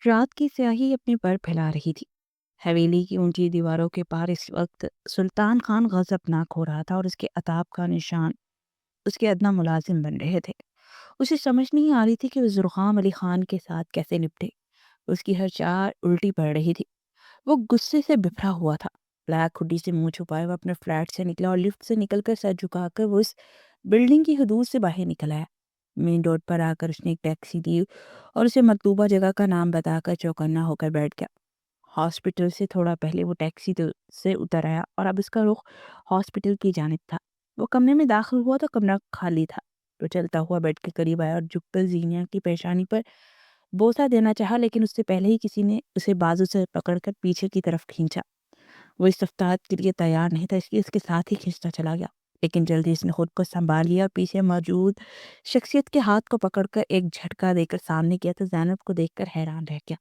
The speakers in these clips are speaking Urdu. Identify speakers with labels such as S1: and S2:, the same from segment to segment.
S1: رات کی سیاہی اپنے پر پھیلا رہی تھی۔ حویلی کی اونچی دیواروں کے پار اس وقت سلطان خان غضبناک ہو رہا تھا اور اس کے عتاب کا نشان اس کے ادنا ملازم بن رہے تھے۔ اسے سمجھ نہیں آ رہی تھی کہ وہ زرخام علی خان کے ساتھ کیسے نپٹے۔ اس کی ہر چال الٹی پڑ رہی تھی۔ وہ غصے سے بفرا ہوا تھا۔ بلیک ہڈی سے منہ چھپائے وہ اپنے فلیٹ سے نکلا اور لفٹ سے نکل کر سر جھکا کر وہ اس بلڈنگ کی حدود سے باہر نکل آیا۔ مین روڈ پر آ کر اس نے ایک ٹیکسی لی اور اسے مطلوبہ جگہ کا نام بتا کر چوکنا ہو کر بیٹھ گیا۔ ہاسپٹل سے تھوڑا پہلے وہ ٹیکسی سے اتر آیا اور اب اس کا رخ ہاسپٹل کی جانب تھا۔ وہ کمرے میں داخل ہوا تو کمرہ خالی تھا۔ وہ چلتا ہوا بیڈ کے قریب آیا اور جھک کر زینیا کی پیشانی پر بوسہ دینا چاہا، لیکن اس سے پہلے ہی کسی نے اسے بازو سے پکڑ کر پیچھے کی طرف کھینچا۔ وہ اس رفتار کے لیے تیار نہیں تھا، اس لیے اس کے ساتھ ہی کھینچتا چلا گیا، لیکن جلدی اس نے خود کو سنبھال لیا اور پیچھے موجود شخصیت کے ہاتھ کو پکڑ کر ایک جھٹکا دے کر سامنے کیا تو زینب کو دیکھ کر حیران رہ گیا۔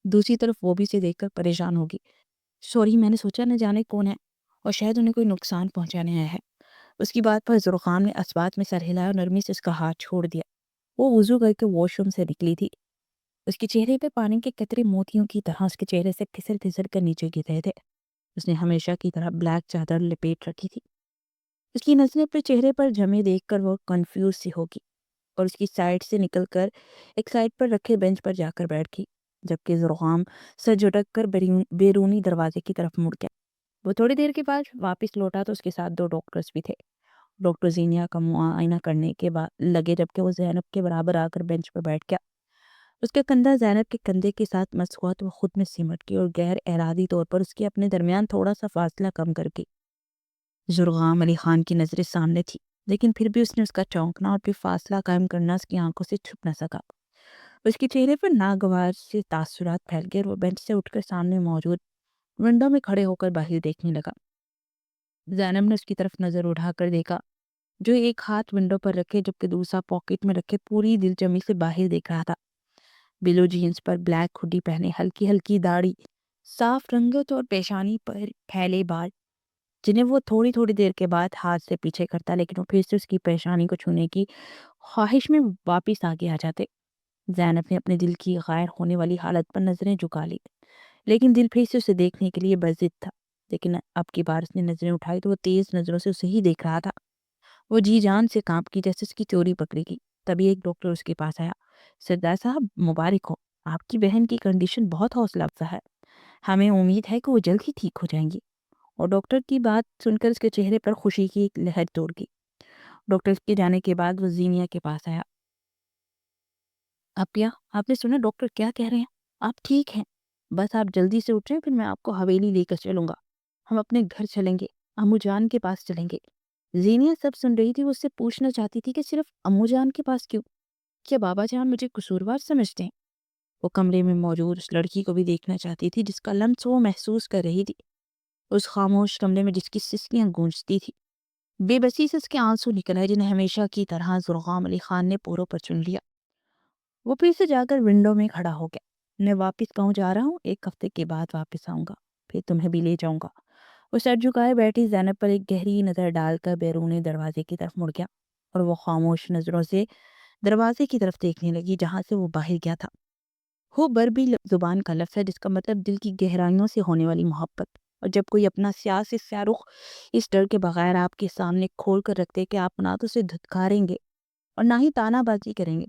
S1: دوسری طرف وہ بھی اسے دیکھ کر پریشان ہوگی۔ سوری، میں نے سوچا نہ جانے کون ہے اور شاید انہیں کوئی نقصان پہنچانے آیا ہے۔ اس کی بات پر زرخام نے اسبات میں سر ہلایا اور نرمی سے اس کا ہاتھ چھوڑ دیا۔ وہ وضو کر کے واش روم سے نکلی تھی۔ اس کے چہرے پہ پانی کے قطرے موتیوں کی طرح اس کے چہرے سے پھسل پھسل کر نیچے گر رہے تھے۔ اس نے ہمیشہ کی طرح بلیک چادر لپیٹ رکھی تھی۔ اس کی نظریں پہ چہرے پر جمے دیکھ کر وہ کنفیوز سی ہوگی اور اس کی سائڈ سے نکل کر ایک سائڈ پر رکھے بینچ پر جا کر بیٹھ گئی، جبکہ زرخام سر جھٹک کر بیرونی دروازے کی طرف مڑ گیا۔ وہ تھوڑی دیر کے بعد واپس لوٹا تو اس کے ساتھ 2 ڈاکٹرز بھی تھے۔ ڈاکٹر زینیا کا معائنہ کرنے کے بعد لگے، جبکہ وہ زینب کے برابر آ کر بینچ پر بیٹھ گیا۔ اس کا کندھا زینب کے کندھے کے ساتھ مس ہوا تو وہ خود میں سمٹ گئی اور غیر ارادی طور پر اس کے اپنے درمیان تھوڑا سا فاصلہ کم کر گئی۔ زرخام علی خان کی نظریں سامنے تھی، لیکن پھر بھی اس نے اس کا چونکنا اور پھر فاصلہ قائم کرنا اس کی آنکھوں سے چھپ نہ سکا۔ اس کے چہرے پر ناگوار سے تاثرات پھیل گئے اور وہ بینچ سے اٹھ کر سامنے موجود ونڈو میں کھڑے ہو کر باہر دیکھنے لگا۔ زینب نے اس کی طرف نظر اٹھا کر دیکھا، جو ایک ہاتھ ونڈو پر رکھے جبکہ دوسرا پاکٹ میں رکھے پوری دلجمی سے باہر دیکھ رہا تھا۔ بلو جینز پر بلیک ہوڈی پہنے، ہلکی ہلکی داڑھی، صاف رنگت اور پیشانی پر پھیلے بال، جنہیں وہ تھوڑی تھوڑی دیر کے بعد ہاتھ سے پیچھے کرتا، لیکن وہ پھر سے اس کی پیشانی کو چھونے کی خواہش میں واپس آگے آ جاتے۔ زینب نے اپنے دل کی غائر ہونے والی حالت پر نظریں جھکا لی، لیکن دل پھر سے اسے دیکھنے کے لیے بضد تھا۔ لیکن اب کی بار اس نے نظریں اٹھائی تو وہ تیز نظروں سے اسے ہی دیکھ رہا تھا۔ وہ جی جان سے کانپ کی جیسے اس کی چوری پکڑی گئی۔ تبھی ایک ڈاکٹر اس کے پاس آیا۔ سردار صاحب، مبارک ہو، آپ کی بہن کی کنڈیشن بہت حوصلہ افزا ہے، ہمیں امید ہے کہ وہ جلد ہی ٹھیک ہو جائیں گی۔ اور ڈاکٹر کی بات سن کر اس کے چہرے پر خوشی کی ایک لہر دوڑ گئی۔ ڈاکٹر کے جانے کے بعد وہ زینیا کے پاس آیا۔ آپ کیا؟ آپ نے سنا ڈاکٹر کیا کہہ رہے ہیں؟ آپ ٹھیک ہیں؟ بس آپ جلدی سے اٹھیں، پھر میں آپ کو حویلی لے کر چلوں گا۔ ہم اپنے گھر چلیں گے، امو جان کے پاس چلیں گے۔ زینیا سب سن رہی تھی۔ وہ اس سے پوچھنا چاہتی تھی کہ صرف امو جان کے پاس کیوں؟ کیا بابا جان مجھے قصوروار سمجھتے ہیں؟ وہ کمرے میں موجود اس لڑکی کو بھی دیکھنا چاہتی تھی جس کا لمس وہ محسوس کر رہی تھی، اس خاموش کمرے میں جس کی سسکیاں گونجتی تھی۔ بے بسی سے اس کے آنسو نکل آئے، جنہیں ہمیشہ کی طرح زرخام علی خان نے پوروں پر چن لیا۔ وہ پھر سے جا کر ونڈو میں کھڑا ہو گیا۔ میں واپس گاؤں جا رہا ہوں، 1 ہفتے کے بعد واپس آؤں گا، پھر تمہیں بھی لے جاؤں گا۔ وہ سر جھکائے بیٹھی زینب پر ایک گہری نظر ڈال کر بیرون دروازے کی طرف مڑ گیا اور وہ خاموش نظروں سے دروازے کی طرف دیکھنے لگی جہاں سے وہ باہر گیا تھا۔ ہو بربی زبان کا لفظ ہے جس کا مطلب دل کی گہرائیوں سے ہونے والی محبت، اور جب کوئی اپنا سیاہ سے سیاہ رخ اس ڈر کے بغیر آپ کے سامنے کھول کر رکھتے کہ آپ نہ تو اسے دھتکاریں گے اور نہ ہی تانا بازی کریں گے،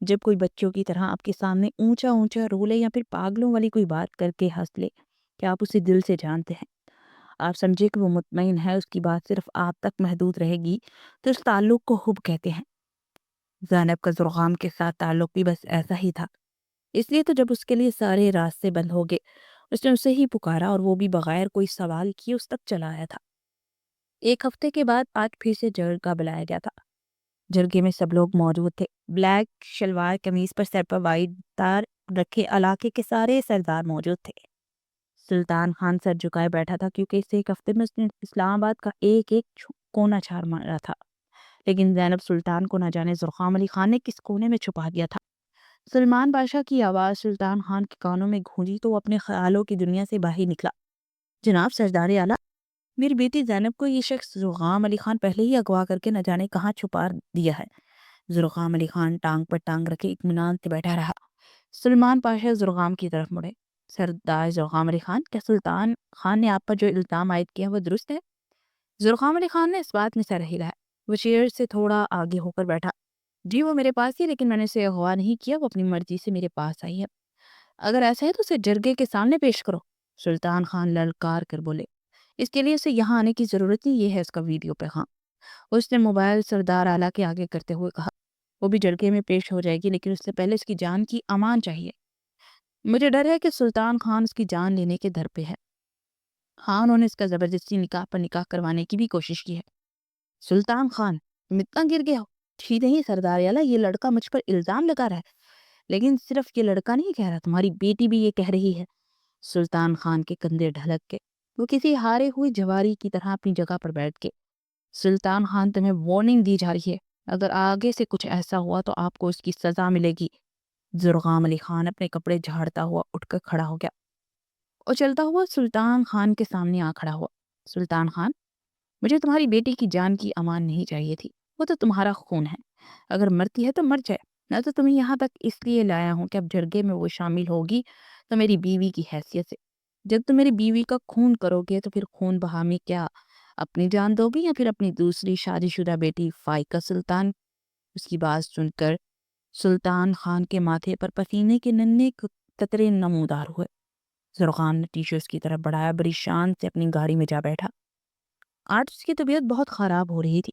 S1: جب کوئی بچوں کی طرح آپ کے سامنے اونچا اونچا رو لے یا پھر پاگلوں والی کوئی بات کر کے ہنس لے کہ آپ اسے دل سے جانتے ہیں، آپ سمجھے کہ وہ مطمئن ہے اس کی بات صرف آپ تک محدود رہے گی، تو اس تعلق کو حب کہتے ہیں۔ زینب کا زرخام کے ساتھ تعلق بھی بس ایسا ہی تھا، اس لیے تو جب اس کے لیے سارے راستے بند ہو گئے اس نے اسے ہی پکارا اور وہ بھی بغیر کوئی سوال کیے اس تک چلا آیا تھا۔ 1 ہفتے کے بعد آج پھر سے جرگہ بلایا گیا تھا۔ جرگے میں سب لوگ موجود تھے۔ بلیک شلوار قمیض پر سر پر وائٹ تار رکھے علاقے کے سارے سردار موجود تھے۔ سلطان خان سر جھکائے بیٹھا تھا کیونکہ اس 1 ہفتے میں اس نے اسلام آباد کا ایک ایک کونا چھار مارا تھا، لیکن زینب سلطان کو نہ جانے زرخام علی خان نے کس کونے میں چھپا دیا تھا۔ سلمان بادشاہ کی آواز سلطان خان کے کانوں میں گونجی تو وہ اپنے خیالوں کی دنیا سے باہر نکلا۔ جناب سردار اعلیٰ، میری بیٹی زینب کو یہ شخص زرخام علی خان پہلے ہی اغوا کر کے نہ جانے کہاں چھپا دیا ہے۔ زرخام علی خان ٹانگ پر ٹانگ رکھے اطمینان سے بیٹھا رہا۔ سلمان پاشا زرغام کی طرف مڑے۔ سردار زرغام علی خان، کیا سلطان خان نے آپ پر جو الزام عائد کیا وہ درست ہے؟ زرغام علی خان نے اس بات میں سر ہلایا۔ وہ چیئر سے تھوڑا آگے ہو کر بیٹھا۔ جی وہ میرے پاس ہی، لیکن میں نے اسے اغوا نہیں کیا، وہ اپنی مرضی سے میرے پاس آئی ہے۔ اگر ایسا ہے تو اسے جرگے کے سامنے پیش کرو، سلطان خان للکار کر بولے۔ اس کے لیے اسے یہاں آنے کی ضرورت نہیں، یہ ہے اس کا ویڈیو پیغام۔ اس نے موبائل سردار اعلیٰ کے آگے کرتے ہوئے کہا، وہ بھی جرگے میں پیش ہو جائے گی، لیکن اس سے پہلے اس کی جان کی امان چاہیے۔ مجھے ڈر ہے کہ سلطان خان اس کی جان لینے کے در پہ ہے۔ ہاں، انہوں نے اس کا زبردستی نکاح پر نکاح کروانے کی بھی کوشش کی ہے۔ سلطان خان، تم اتنا گر گیا ہو؟ ٹھیک نہیں سردار اعلیٰ، یہ لڑکا مجھ پر الزام لگا رہا ہے، لیکن صرف یہ لڑکا نہیں کہہ رہا، تمہاری بیٹی بھی یہ کہہ رہی ہے۔ سلطان خان کے کندھے ڈھلک کے وہ کسی ہارے ہوئی جواری کی طرح اپنی جگہ پر بیٹھ کے، سلطان خان تمہیں وارننگ دی جا رہی ہے، اگر آگے سے کچھ ایسا ہوا تو آپ کو اس کی سزا ملے گی۔ زرغام علی خان اپنے کپڑے جھاڑتا ہوا اٹھ کر کھڑا ہو گیا اور چلتا ہوا سلطان خان کے سامنے آ کھڑا ہوا۔ سلطان خان، مجھے تمہاری بیٹی کی جان کی امان نہیں چاہیے تھی، وہ تو تمہارا خون ہے، اگر مرتی ہے تو مر جائے، میں تو تمہیں یہاں تک اس لیے لایا ہوں کہ اب جرگے میں وہ شامل ہوگی تو میری بیوی کی حیثیت سے، جب تم میری بیوی کا خون کرو گے تو پھر خون بہا میں کیا اپنی جان دو گی یا پھر اپنی دوسری شادی شدہ بیٹی فائقہ سلطان؟ اس کی بات سن کر سلطان خان کے ماتھے پر پسینے کے ننھے قطرے نمودار ہوئے۔ زرغام نے ٹیشو اس کی طرف بڑھایا، بڑی شان سے اپنی گاڑی میں جا بیٹھا۔ آج اس کی طبیعت بہت خراب ہو رہی تھی،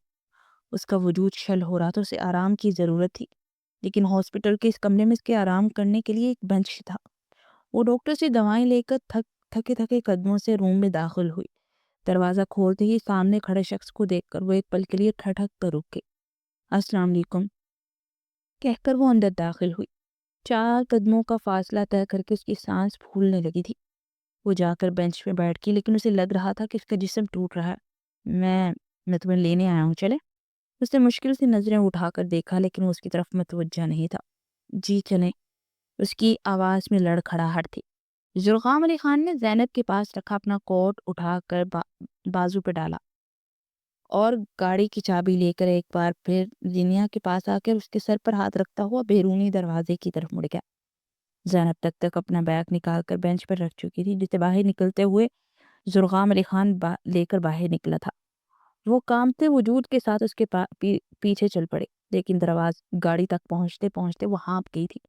S1: اس کا وجود شل ہو رہا تھا، اسے آرام کی ضرورت تھی، لیکن ہاسپٹل کے اس کمرے میں اس کے آرام کرنے کے لیے ایک بنچ تھا۔ وہ ڈاکٹر سے دوائیں لے کر تھکے تھکے قدموں سے روم میں داخل ہوئی۔ دروازہ کھولتے ہی سامنے کھڑے شخص کو دیکھ کر وہ ایک پل کے لیے ٹھٹک کر رک گئی۔ السلام علیکم کہہ کر وہ اندر داخل ہوئی۔ 4 قدموں کا فاصلہ طے کر کے اس کی سانس پھولنے لگی تھی۔ وہ جا کر بینچ پہ بیٹھ گئی، لیکن اسے لگ رہا تھا کہ اس کا جسم ٹوٹ رہا ہے۔ میں تمہیں لینے آیا ہوں، چلے؟ اس نے مشکل سے نظریں اٹھا کر دیکھا، لیکن وہ اس کی طرف متوجہ نہیں تھا۔ جی چلیں، اس کی آواز میں لڑکھڑاہٹ تھی۔ زرغام علی خان نے زینب کے پاس رکھا اپنا کوٹ اٹھا کر بازو پہ ڈالا اور گاڑی کی چابی لے کر ایک بار پھر زینیا کے پاس آ کر اس کے سر پر ہاتھ رکھتا ہوا بیرونی دروازے کی طرف مڑ گیا۔ زینب تک اپنا بیگ نکال کر بینچ پر رکھ چکی تھی، جسے باہر نکلتے ہوئے زرغام علی خان لے کر باہر نکلا تھا۔ وہ کامتے وجود کے ساتھ اس کے پیچھے چل پڑے، لیکن گاڑی تک پہنچتے پہنچتے وہ ہانپ گئی تھی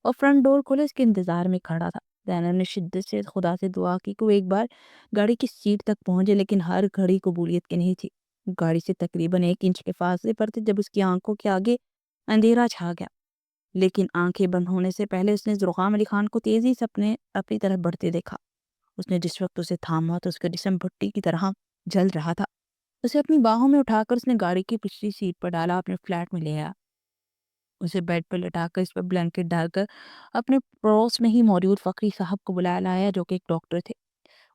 S1: اور فرنٹ ڈور کھولے اس کے انتظار میں کھڑا تھا۔ زینب نے شدت سے خدا سے دعا کی کہ وہ ایک بار گاڑی کی سیٹ تک پہنچے، لیکن ہر گھڑی قبولیت کی نہیں تھی۔ گاڑی سے تقریباً 1 انچ کے فاصلے پر تھے جب اس کی آنکھوں کے آگے اندھیرا چھا گیا، لیکن آنکھیں بند ہونے سے پہلے اس نے زرغام علی خان کو تیزی سے اپنی طرف بڑھتے دیکھا۔ اس نے جس وقت اسے تھاما تو اس کا جسم بھٹی کی طرح جل رہا تھا۔ اسے اپنی باہوں میں اٹھا کر اس نے گاڑی کی پچھلی سیٹ پر ڈالا، اپنے فلیٹ میں لے آیا۔ اسے بیڈ پر لٹا کر اس پر بلینکٹ ڈال کر اپنے پڑوس میں ہی موجود فقری صاحب کو بلایا لایا، جو کہ ایک ڈاکٹر تھے۔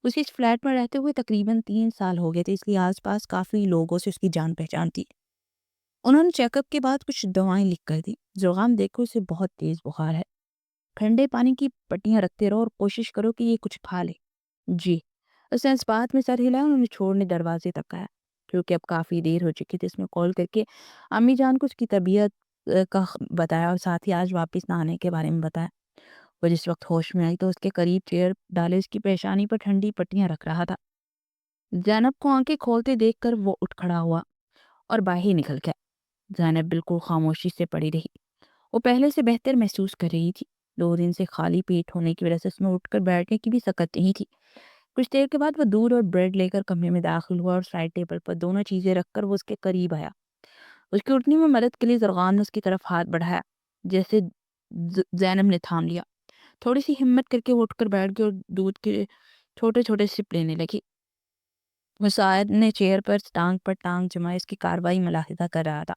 S1: اسے اس فلیٹ میں رہتے ہوئے تقریباً 3 سال ہو گئے تھے، اس لیے آس پاس کافی لوگوں سے اس کی جان پہچان تھی۔ انہوں نے چیک اپ کے بعد کچھ دوائیں لکھ کر دی۔ زرغام، دیکھو اسے بہت تیز بخار ہے، ٹھنڈے پانی کی پٹیاں رکھتے رہو اور کوشش کرو کہ یہ کچھ کھا لے۔ جی۔ اس نے اس بات میں سر ہلایا، انہوں نے چھوڑنے دروازے تک آیا، کیونکہ اب کافی دیر ہو چکی تھی۔ اس میں کال کر کے امی جان کو اس کی طبیعت کا بتایا اور ساتھ ہی آج واپس نہ آنے کے بارے میں بتایا۔ وہ جس وقت ہوش میں آئی تو اس کے قریب چیئر ڈالے اس کی پیشانی پر ٹھنڈی پٹیاں رکھ رہا تھا۔ زینب کو آنکھیں کھولتے دیکھ کر وہ اٹھ کھڑا ہوا اور باہر نکل گیا۔ زینب بالکل خاموشی سے پڑی رہی، وہ پہلے سے بہتر محسوس کر رہی تھی۔ 2 دن سے خالی پیٹ ہونے کی وجہ سے اس میں اٹھ کر بیٹھنے کی بھی سکت نہیں تھی۔ کچھ دیر کے بعد وہ دودھ اور بریڈ لے کر کمرے میں داخل ہوا اور سائڈ ٹیبل پر دونوں چیزیں رکھ کر وہ اس کے قریب آیا۔ اس کی اٹھنے میں مدد کے لیے زرغام نے اس کی طرف ہاتھ بڑھایا، جیسے زینب نے تھام لیا۔ تھوڑی سی ہمت کر کے وہ اٹھ کر بیٹھ گئی اور دودھ کے چھوٹے چھوٹے سپ لینے لگی۔ مساعد نے چیئر پر ٹانگ جمائے اس کی کاروائی ملاحظہ کر رہا تھا۔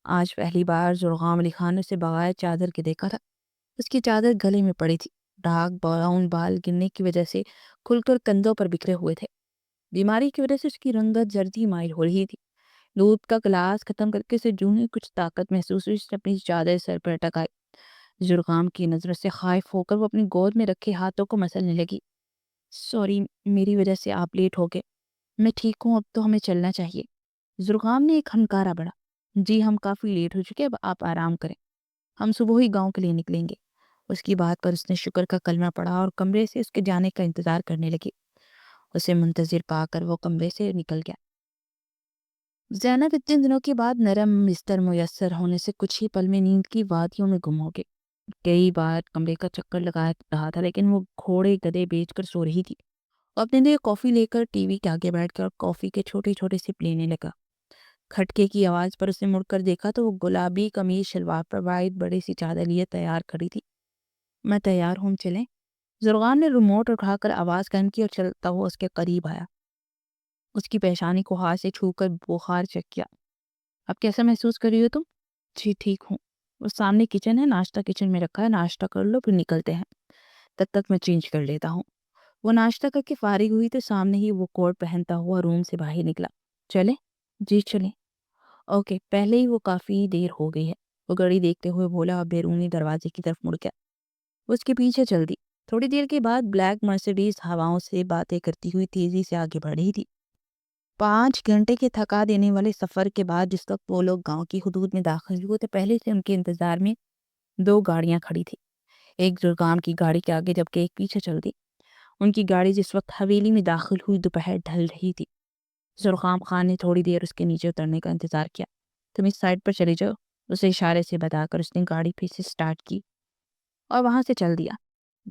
S1: آج پہلی بار زرغام علی خان نے اسے بغیر چادر کے دیکھا تھا۔ اس کی چادر گلے میں پڑی تھی، ڈارک براؤن بال گرنے کی وجہ سے کھل کر کندھوں پر بکھرے ہوئے تھے۔ بیماری کی وجہ سے اس کی رنگت زردی مائل ہو رہی تھی۔ دودھ کا گلاس ختم کر کے اسے جوں ہی کچھ طاقت محسوس ہوئی، اس نے اپنی چادر سر پر ٹکائی۔ زرغام کی نظر سے خائف ہو کر وہ اپنی گود میں رکھے ہاتھوں کو مسلنے لگی۔ سوری، میری وجہ سے آپ لیٹ ہو گئے، میں ٹھیک ہوں، اب تو ہمیں چلنا چاہیے۔ زرغام نے ایک ہنکارا بڑھا۔ جی ہم کافی لیٹ ہو چکے، اب آپ آرام کریں، ہم صبح ہی گاؤں کے لیے نکلیں گے۔ اس کی بات پر اس نے شکر کا کلمہ پڑھا اور کمرے سے اس کے جانے کا انتظار کرنے لگی۔ اسے منتظر پا کر وہ کمرے سے نکل گیا۔ زینب اتنے دنوں کے بعد نرم بستر میسر ہونے سے کچھ ہی پل میں نیند کی وادیوں میں گم ہو گئی۔ کئی بار کمرے کا چکر لگا رہا تھا لیکن وہ گھوڑے گدے بیچ کر سو رہی تھی۔ وہ اپنے لیے کافی لے کر ٹی وی کے آگے بیٹھ کر کافی کے چھوٹے چھوٹے سپ لینے لگا۔ کھٹکے کی آواز پر اسے مڑ کر دیکھا تو وہ گلابی قمیض شلوار پر واحد بڑی سی چادر لیے تیار کھڑی تھی۔ میں تیار ہوں، چلیں؟ زرغام نے ریموٹ اٹھا کر آواز کم کی اور چلتا ہوا اس کے قریب آیا۔ اس کی پیشانی کو ہاتھ سے چھو کر بخار چیک کیا۔ اب کیسا محسوس کر رہی ہو تم؟ جی ٹھیک ہوں۔ وہ سامنے کچن ہے، ناشتہ کچن میں رکھا ہے، ناشتہ کر لو پھر نکلتے ہیں، تب تک میں چینج کر لیتا ہوں۔ وہ ناشتہ کر کے فارغ ہوئی تو سامنے ہی وہ کوٹ پہنتا ہوا روم سے باہر نکلا۔ چلیں؟ جی چلیں۔ اوکے، پہلے ہی وہ کافی دیر ہو گئی ہے، وہ گھڑی دیکھتے ہوئے بولا اور بیرونی دروازے کی طرف مڑ گیا۔ وہ اس کے پیچھے چل دی۔ تھوڑی دیر کے بعد بلیک مرسیڈیز ہواؤں سے باتیں کرتی ہوئی تیزی سے آگے بڑھ رہی تھی۔ 5 گھنٹے کے تھکا دینے والے سفر کے بعد جس وقت وہ لوگ گاؤں کی حدود میں داخل ہوئے تو پہلے سے ان کے انتظار میں 2 گاڑیاں کھڑی تھی، ایک زرغام کی گاڑی کے آگے جبکہ ایک پیچھے چل دی۔ ان کی گاڑی جس وقت حویلی میں داخل ہوئی دوپہر ڈھل رہی تھی۔ زرغام خان نے تھوڑی دیر اس کے نیچے اترنے کا انتظار کیا۔ تم اس سائڈ پر چلی جاؤ، اسے اشارے سے بتا کر اس نے گاڑی پھر سے سٹارٹ کی اور وہاں سے چل دیا۔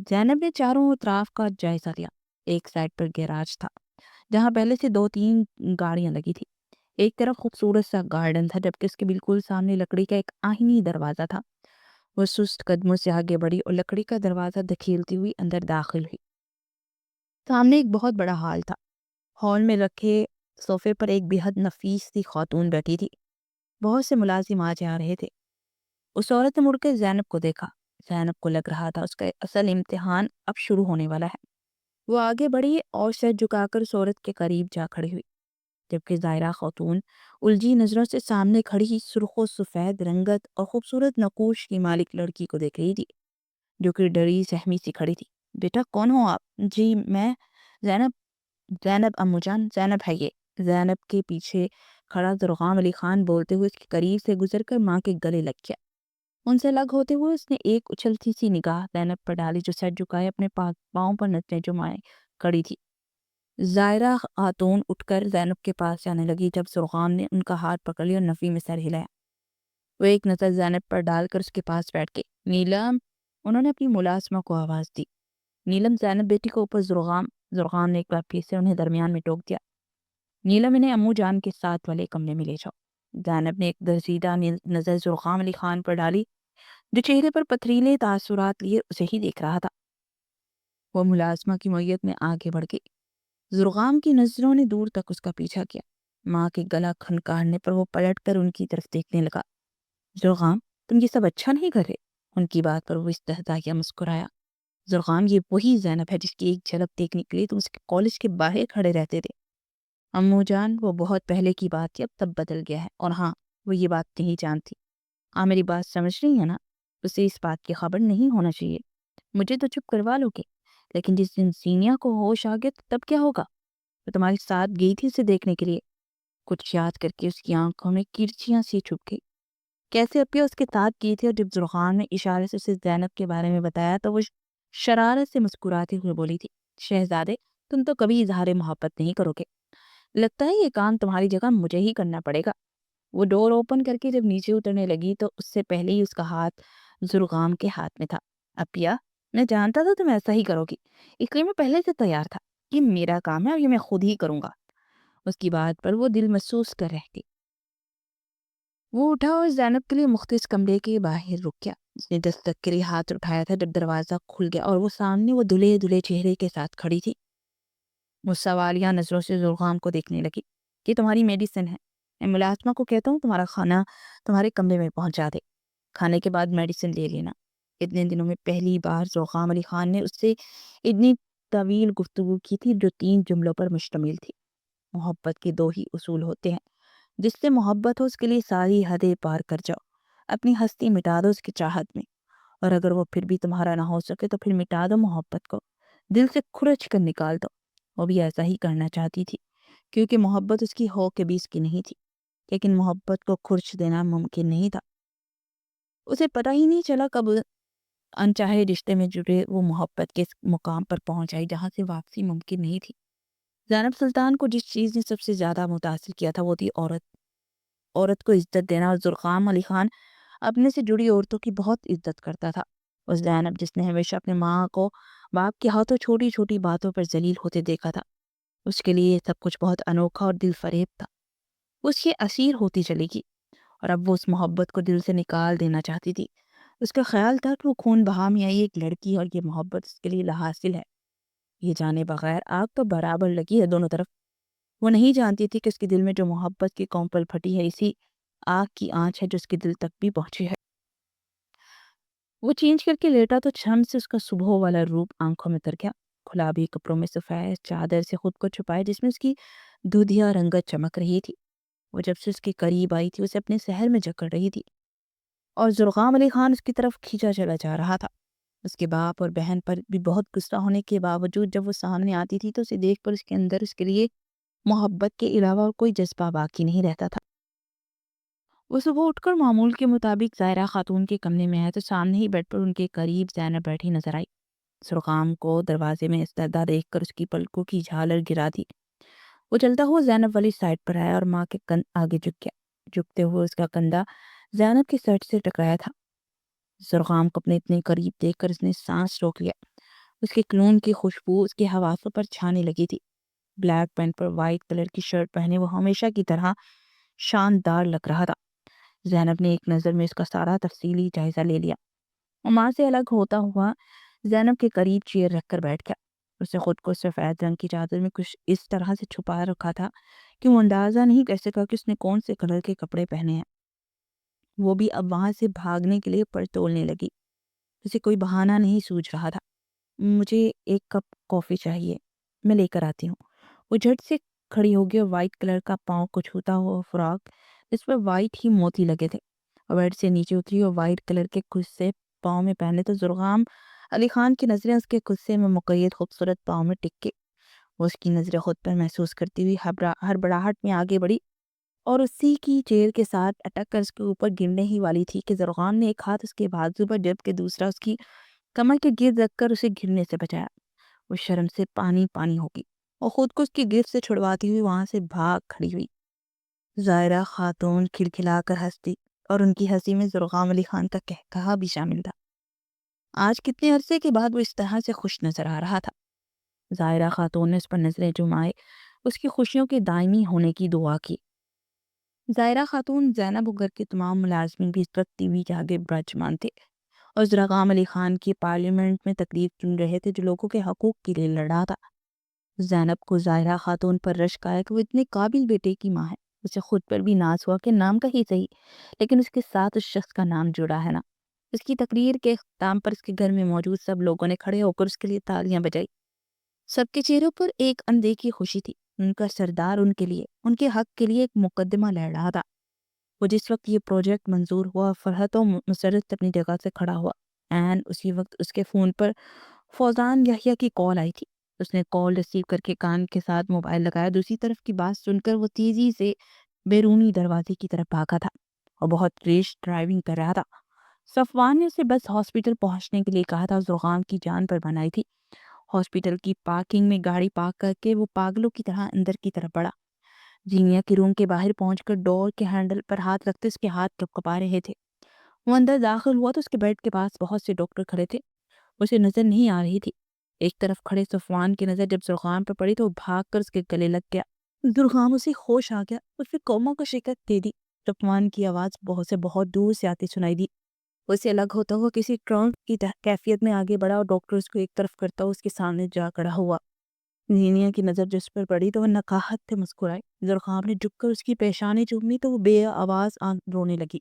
S1: زینب نے چاروں اطراف کا جائزہ لیا۔ ایک سائڈ پر گیراج تھا جہاں پہلے سے 2-3 گاڑیاں لگی تھی۔ ایک طرف خوبصورت سا گارڈن تھا جبکہ اس کے بالکل سامنے لکڑی کا ایک آہنی دروازہ تھا۔ وہ سست قدموں سے آگے بڑھی اور لکڑی کا دروازہ دھکیلتی ہوئی اندر داخل ہوئی۔ سامنے ایک بہت بڑا ہال تھا۔ ہال میں رکھے صوفے پر ایک بے حد نفیس سی خاتون بیٹھی تھی۔ بہت سے ملازم آ جا رہے تھے۔ اس عورت نے مڑ کے زینب کو دیکھا۔ زینب کو لگ رہا تھا اس کا اصل امتحان اب شروع ہونے والا ہے۔ وہ آگے بڑھی اور سر جھکا کر اس عورت کے قریب جا کھڑی ہوئی، جبکہ ظاہرہ خاتون الجھی نظروں سے سامنے کھڑی سرخ و سفید رنگت اور خوبصورت نقوش کی مالک لڑکی کو دیکھ رہی تھی، جو کہ ڈری سہمی سی کھڑی تھی۔ بیٹا کون ہو آپ؟ جی میں زینب۔ زینب امو جان، زینب ہے یہ۔ زینب کے پیچھے کھڑا زرغام علی خان بولتے ہوئے اس کے قریب سے گزر کر ماں کے گلے لگ گیا۔ ان سے الگ ہوتے ہوئے اس نے ایک اچھلتی سی نگاہ زینب پر ڈالی جو سر جھکائے اپنے پاؤں پر نچلے جمائے کھڑی تھی۔ زائرہ خاتون اٹھ کر زینب کے پاس جانے لگی جب زرغام نے ان کا ہاتھ پکڑ لیا اور نفی میں سر ہلایا۔ وہ ایک نظر زینب پر ڈال کر اس کے پاس بیٹھ گئی۔ نیلم، انہوں نے اپنی ملازمہ کو آواز دی۔ نیلم، زینب بیٹی کو اوپر۔ زرغام نے ایک بار پھر سے انہیں درمیان میں ٹوک دیا۔ نیلم، انہیں امو جان کے ساتھ والے کمرے میں لے جاؤ۔ زینب نے ایک درزیدہ نظر زرغام علی خان پر ڈالی جو چہرے پر پتھریلے تاثرات لیے اسے ہی دیکھ رہا تھا۔ وہ ملازمہ کی معیت میں آگے بڑھ گئی۔ زرغام کی نظروں نے دور تک اس کا پیچھا کیا۔ ماں کے گلا کھنکارنے پر وہ پلٹ کر ان کی طرف دیکھنے لگا۔ زرغام، تم یہ سب اچھا نہیں کر رہے؟ ان کی بات پر وہ استہزائیہ مسکرایا۔ زرغام، یہ وہی زینب ہے جس کی ایک جھلک دیکھنے کے لیے تم اس کے کالج کے باہر کھڑے رہتے تھے۔ امو جان، وہ بہت پہلے کی بات تھی، اب تب بدل گیا ہے، اور ہاں وہ یہ بات نہیں جانتی۔ میری بات سمجھ رہی ہے نا؟ اسے اس بات کی خبر نہیں ہونا چاہیے۔ مجھے تو چپ کروا لو گے، لیکن جس دن زینیا کو ہوش آ گیا تب کیا ہوگا؟ وہ تمہارے ساتھ گئی تھی اسے دیکھنے کے لیے۔ کچھ یاد کر کے اس کی آنکھوں میں کرچیاں سی چھپ گئی۔ کیسے اپیا اس کے ساتھ گئی تھی؟ اور جب زرغام نے اشارے سے اسے زینب کے بارے میں بتایا تو وہ شرارت سے مسکراتے ہوئے بولی تھی، شہزادے تم تو کبھی اظہار محبت نہیں کرو گے، لگتا ہے یہ کام تمہاری جگہ مجھے ہی کرنا پڑے گا۔ وہ ڈور اوپن کر کے جب نیچے اترنے لگی تو اس سے پہلے ہی اس کا ہاتھ زرغام کے ہاتھ میں تھا۔ اپیا، میں جانتا تھا تم ایسا ہی کرو گی، اس لیے میں پہلے سے تیار تھا۔ یہ میرا کام ہے اور یہ میں خود ہی کروں گا۔ اس کی بات پر وہ دل محسوس کر رہ گئی۔ وہ اٹھا اور زینب کے لیے مختص کمرے کے باہر رک گیا۔ اس نے دستک کے لیے ہاتھ اٹھایا تھا جب دروازہ کھل گیا اور وہ سامنے وہ دلہے دلہے چہرے کے ساتھ کھڑی تھی۔ وہ سوالیہ نظروں سے زرغام کو دیکھنے لگی۔ یہ تمہاری میڈیسن ہے، میں ملازمہ کو کہتا ہوں تمہارا کھانا تمہارے کمرے میں پہنچا دے، کھانے کے بعد میڈیسن لے لینا۔ اتنے دنوں میں پہلی بار زرغام علی خان نے اس سے اتنی طویل گفتگو کی تھی جو 3 جملوں پر مشتمل تھی۔ محبت کے 2 ہی اصول ہوتے ہیں، جس سے محبت ہو اس کے لیے ساری حدیں پار کر جاؤ، اپنی ہستی مٹا دو اس کی چاہت میں، اور اگر وہ پھر بھی تمہارا نہ ہو سکے تو پھر مٹا دو محبت کو، دل سے کھرچ کر نکال دو۔ وہ بھی ایسا ہی کرنا چاہتی تھی کیونکہ محبت اس کی ہو کے بھی اس کی نہیں تھی، لیکن محبت کو کھرچ دینا ممکن نہیں تھا۔ اسے پتہ ہی نہیں چلا کب انچاہے رشتے میں جڑے وہ محبت کے مقام پر پہنچ آئی جہاں سے واپسی ممکن نہیں تھی۔ زینب سلطان کو جس چیز نے سب سے زیادہ متاثر کیا تھا وہ تھی عورت کو عزت دینا، اور زرخام علی خان اپنے سے جڑی عورتوں کی بہت عزت کرتا تھا۔ اس زینب جس نے ہمیشہ اپنے ماں کو باپ کے ہاتھوں چھوٹی چھوٹی باتوں پر ذلیل ہوتے دیکھا تھا، اس کے لیے سب کچھ بہت انوکھا اور دل فریب تھا۔ اس کی اسیر ہوتی چلی گئی اور اب وہ اس محبت کو دل سے نکال دینا چاہتی تھی۔ اس کا خیال تھا کہ وہ خون بہا میں آئی ایک لڑکی اور یہ محبت اس کے لیے لاحاصل ہے۔ یہ جانے بغیر آگ تو برابر لگی ہے دونوں طرف۔ وہ نہیں جانتی تھی کہ اس کے دل میں جو محبت کی کونپل پھٹی ہے اسی آگ کی آنچ ہے جو اس کے دل تک بھی پہنچی ہے۔ وہ چینج کر کے لیٹا تو چھم سے اس کا صبح والا روپ آنکھوں میں اتر گیا۔ گلابی کپڑوں میں سفید چادر سے خود کو چھپائے جس میں اس کی دودھیا رنگت چمک رہی تھی۔ وہ جب سے اس کے قریب آئی تھی اسے اپنے سحر میں جکڑ رہی تھی، اور زرخام علی خان اس کی طرف کھینچا چلا جا رہا تھا۔ اس کے باپ اور بہن پر بھی بہت غصہ ہونے کے باوجود جب وہ سامنے آتی تھی تو اسے دیکھ کر اس کے اندر اس کے لیے محبت کے علاوہ اور کوئی جذبہ باقی نہیں رہتا تھا۔ وہ صبح اٹھ کر معمول کے مطابق زائرہ خاتون کے کمرے میں آیا تو سامنے ہی بیڈ پر ان کے قریب زینب بیٹھی نظر آئی۔ زرخام کو دروازے میں استدعا دیکھ کر اس کی پلکوں کی جھالر گرا دی۔ وہ چلتا ہوا زینب والی سائڈ پر آیا اور ماں کے آگے جھک گیا۔ جھکتے ہوئے اس کا کندھا زینب کی سرٹ سے ٹکرایا تھا۔ زرخام کو اپنے اتنے قریب دیکھ کر اس نے سانس روک لیا۔ اس کے کلون کی خوشبو اس کے حواسوں پر چھانے لگی تھی۔ بلیک پینٹ پر وائٹ کلر کی شرٹ پہنے وہ ہمیشہ کی طرح شاندار لگ رہا تھا۔ زینب نے ایک نظر میں اس کا سارا تفصیلی جائزہ لے لیا۔ ماں سے الگ ہوتا ہوا زینب کے قریب چیئر رکھ کر بیٹھ گیا۔ اسے خود کو سفید رنگ کی چادر میں کچھ اس طرح سے چھپا رکھا تھا کہ وہ اندازہ نہیں کر سکا کہ اس نے کون سے کلر کے کپڑے پہنے ہیں۔ وہ بھی اب وہاں سے بھاگنے کے لیے پر تولنے لگی۔ اسے کوئی بہانہ نہیں سوجھ رہا تھا۔ مجھے ایک کپ کافی چاہیے، میں لے کر آتی ہوں۔ وہ جھٹ سے کھڑی ہو گئی اور وائٹ کلر کا پاؤں کو چھوتا ہوا فراک جس پر وائٹ ہی موتی لگے تھے اور بیڈ سے نیچے اتری اور وائٹ کلر کے خصے پاؤں میں پہنے تو زرخام علی خان کی نظریں اس کے خصے میں مقید خوبصورت پاؤں میں ٹک کے وہ اس کی نظریں خود پر محسوس کرتی ہوئی ہڑبڑاہٹ میں آگے بڑھی اور اسی کی چیر کے ساتھ اٹک کر اس کے اوپر گرنے ہی والی تھی کہ زرخام نے ایک ہاتھ اس کے بازو پر جبکہ دوسرا اس کی کمر کے گرد رکھ کر اسے گرنے سے بچایا۔ وہ شرم سے پانی پانی ہوگی اور خود کو اس کی گرفت سے چھڑواتی ہوئی وہاں سے بھاگ کھڑی ہوئی۔ زائرہ خاتون کھلکھلا کر ہنستی اور ان کی ہنسی میں زرخام علی خان کا کہا بھی شامل تھا۔ آج کتنے عرصے کے بعد وہ اس طرح سے خوش نظر آ رہا تھا۔ زائرہ خاتون نے اس پر نظریں جمائے اس کی خوشیوں کے دائمی ہونے کی دعا کی۔ زائرہ خاتون، زینب و گھر کے تمام ملازمین بھی اس وقت ٹی وی کے آگے برجمان تھے اور زرخام علی خان کی پارلیمنٹ میں تقریر سن رہے تھے جو لوگوں کے حقوق کے لیے لڑ رہا تھا۔ زینب کو زائرہ خاتون پر رشک آیا کہ وہ اتنے قابل بیٹے کی ماں ہے۔ اسے خود پر بھی ناز ہوا کہ نام کا ہی صحیح لیکن اس کے ساتھ اس شخص کا نام جڑا ہے نا۔ اس کی تقریر کے اختتام پر اس کے گھر میں موجود سب لوگوں نے کھڑے ہو کر اس کے لیے تالیاں بجائی۔ سب کے چہروں پر ایک اندیکھی خوشی تھی۔ ان کا سردار ان کے لیے، ان کے حق کے لیے ایک مقدمہ لڑ رہا تھا۔ وہ جس وقت یہ پروجیکٹ منظور ہوا فرحت و مسرت اپنی جگہ سے کھڑا ہوا۔ اسی وقت اس کے فون پر فوزان یحییٰ کی کال آئی تھی۔ اس نے کال ریسیو کر کے کان کے ساتھ موبائل لگایا۔ دوسری طرف کی بات سن کر وہ تیزی سے بیرونی دروازے کی طرف بھاگا تھا اور بہت ریش ڈرائیونگ کر رہا تھا۔ صفوان نے اسے بس ہاسپٹل پہنچنے کے لیے کہا تھا۔ زرخام کی جان پر بنائی تھی۔ ہاسپٹل کی پارکنگ میں گاڑی پارک کر کے وہ پاگلوں کی طرح اندر کی طرف بڑھا۔ جینیا کے روم کے باہر پہنچ کر ڈور کے ہینڈل پر ہاتھ رکھتے اس کے ہاتھ کپکپا رہے تھے۔ وہ اندر داخل ہوا تو اس کے بیڈ کے پاس بہت سے ڈاکٹر کھڑے تھے۔ اسے نظر نہیں آ رہی تھی۔ ایک طرف کھڑے صفوان کی نظر جب زرخام پر پڑی تو وہ بھاگ کر اس کے گلے لگ گیا۔ زرخام اسے ہوش آ گیا، اس نے کوموں کو شکست دے دی۔ صفوان کی آواز بہت دور سے آتی سنائی دی۔ اسے الگ ہوتا ہوا کسی ٹرانک کی کیفیت میں آگے بڑھا اور ڈاکٹر اس کو ایک طرف کرتا ہوا اس کے سامنے جا کھڑا ہوا۔ زینیا کی نظر جس پر پڑی تو وہ نقاہت سے مسکرائی۔ زرخام نے جھک کر اس کی پیشانی چومی تو وہ بے آواز رونے لگی۔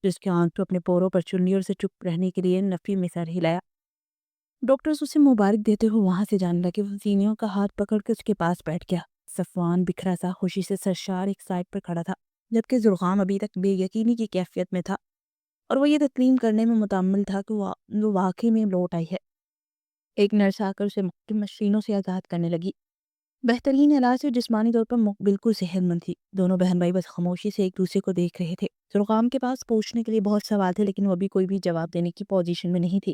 S1: جس کے آنکھ تو اپنے پوروں پر چن لی اور اسے چپ رہنے کے لیے نفی میں سر ہلایا۔ ڈاکٹر اسے مبارک دیتے ہوئے وہاں سے جانے لگے۔ وہ زینیا کا ہاتھ پکڑ کے اس کے پاس بیٹھ گیا۔ صفوان بکھرا سا خوشی سے سرشار ایک سائڈ پر کھڑا تھا جبکہ زرخام ابھی تک بے یقینی کی کیفیت میں تھا اور وہ یہ تسلیم کرنے میں متعمل تھا کہ وہ واقعی میں لوٹ آئی ہے۔ ایک نرس آ کر اسے مختلف مشینوں سے آزاد کرنے لگی۔ بہترین علاج سے جسمانی طور پر بالکل صحت مند تھی۔ دونوں بہن بھائی بس خاموشی سے ایک دوسرے کو دیکھ رہے تھے۔ زرخام کے پاس پوچھنے کے لیے بہت سوال تھے لیکن وہ ابھی کوئی بھی جواب دینے کی پوزیشن میں نہیں تھی۔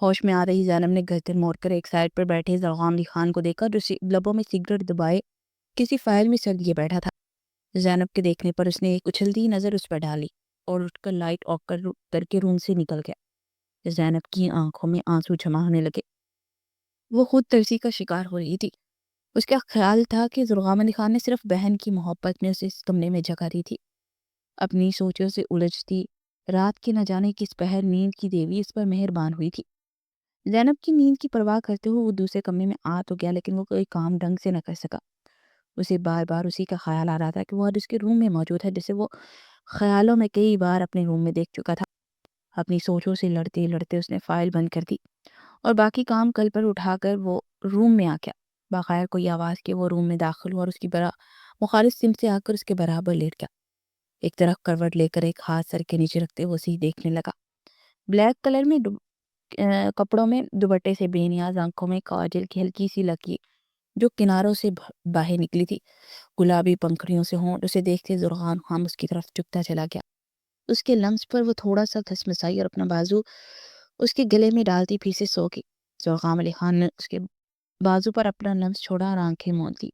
S1: ہوش میں آ رہی زینب نے گردن موڑ کر ایک سائڈ پر بیٹھے زرغام علی خان کو دیکھا جو لبوں میں سگریٹ دبائے کسی فائل میں سر لیے بیٹھا تھا۔ زینب کے دیکھنے پر اس نے ایک اچھلتی نظر اس پر ڈالی اور اٹھ کر لائٹ آف کر کے روم سے نکل گیا۔ زینب کی آنکھوں میں آنسو جمع ہونے لگے، وہ خود ترسی کا شکار ہو رہی تھی۔ اس کا خیال تھا کہ زرغام علی خان نے صرف بہن کی محبت میں اسے اس کمرے میں جگہ دی تھی۔ اپنی سوچوں سے الجھتی رات کی نہ جانے کس پہر نیند کی دیوی اس پر مہربان ہوئی تھی۔ زینب کی نیند کی پرواہ کرتے ہوئے وہ دوسرے کمرے میں آ تو گیا، لیکن وہ کوئی کام ڈھنگ سے نہ کر سکا۔ اسے بار بار اسی کا خیال آ رہا تھا کہ وہ آج اس کے روم میں موجود ہے، جسے وہ خیالوں میں کئی بار اپنے روم میں دیکھ چکا تھا۔ اپنی سوچوں سے لڑتے لڑتے اس نے فائل بند کر دی اور باقی کام کل پر اٹھا کر وہ روم میں آ گیا۔ بغیر کوئی آواز کے وہ روم میں داخل ہوا اور اس کی مخالف سمت سے آ کر اس کے برابر لیٹ گیا۔ ایک طرف کروٹ لے کر ایک ہاتھ سر کے نیچے رکھتے وہ اسے دیکھنے لگا۔ بلیک کلر میں کپڑوں میں دوپٹے سے بے نیاز، آنکھوں میں کاجل کی ہلکی سی لکیر جو کناروں سے باہر نکلی تھی، گلابی پنکھڑیوں سے ہونٹ۔ اسے دیکھتے زرغام خان اس کی طرف جھکتا چلا گیا۔ اس کے لمس پر وہ تھوڑا سا گھسمسائی اور اپنا بازو اس کے گلے میں ڈالتی پھر سے سو گئی۔ زرغام علی خان نے اس کے بازو پر اپنا لمس چھوڑا اور آنکھیں موند لی۔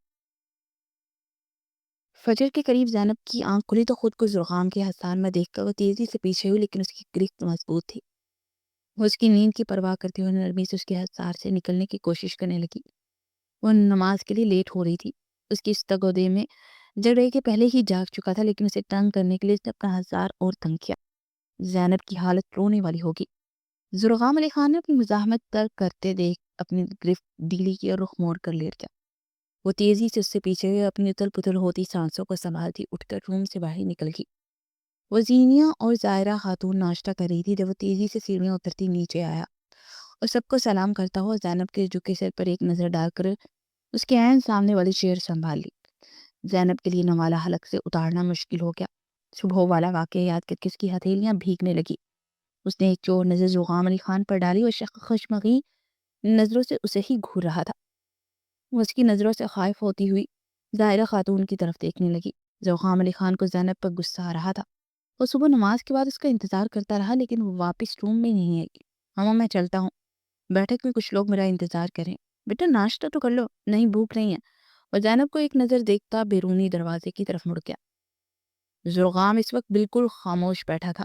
S1: فجر کے قریب زینب کی آنکھ کھلی تو خود کو زرغام کے ہتھیار میں دیکھ کر وہ تیزی سے پیچھے ہوئی، لیکن اس کی گرفت مضبوط تھی۔ وہ اس کی نیند کی پرواہ کرتے ہوئے نرمی سے اس کے ہتھیار سے نکلنے کی کوشش کرنے لگی۔ وہ نماز کے لیے لیٹ ہو رہی تھی۔ اس کی استگودے میں جڑ رہی کہ پہلے ہی جاگ چکا تھا، لیکن اسے تنگ کرنے کے لیے اس نے اپنا ہتھیار اور تنگ کیا۔ زینب کی حالت رونے والی ہوگی۔ زرغام علی خان نے اپنی مزاحمت ترک کرتے دیکھ اپنی گرفت ڈھیلی کی اور رخ موڑ کر لیٹ گیا۔ وہ تیزی سے اس سے پیچھے ہوئے اپنی اتل پتل ہوتی سانسوں کو سنبھالتی اٹھ کر روم سے باہر نکل گئی۔ وہ زینیہ اور زائرہ خاتون ناشتہ کر رہی تھی جب وہ تیزی سے سیڑھیاں اترتی نیچے آیا اور سب کو سلام کرتا ہوا زینب کے جھکے سر پر ایک نظر ڈال کر اس کے عین سامنے والی چیئر سنبھال لی۔ زینب کے لیے نوالا حلق سے اتارنا مشکل ہو گیا۔ صبح والا واقعہ یاد کر کے اس کی ہتھیلیاں بھیگنے لگی۔ اس نے ایک چور نظر زرغام علی خان پر ڈالی اور خشمگین نظروں سے اسے ہی گھور رہا تھا۔ وہ اس کی نظروں سے خائف ہوتی ہوئی زائرہ خاتون کی طرف دیکھنے لگی۔ زرغام علی خان کو زینب پر غصہ آ رہا تھا۔ وہ صبح نماز کے بعد اس کا انتظار کرتا رہا، لیکن وہ واپس روم میں نہیں آئی۔ ماما میں چلتا ہوں، بیٹھک میں کچھ لوگ میرا انتظار کریں۔ بیٹا ناشتہ تو کر لو، نہیں بھوک نہیں ہے۔ اور زینب کو ایک نظر دیکھتا بیرونی دروازے کی طرف مڑ گیا۔ زرغام اس وقت بالکل خاموش بیٹھا تھا،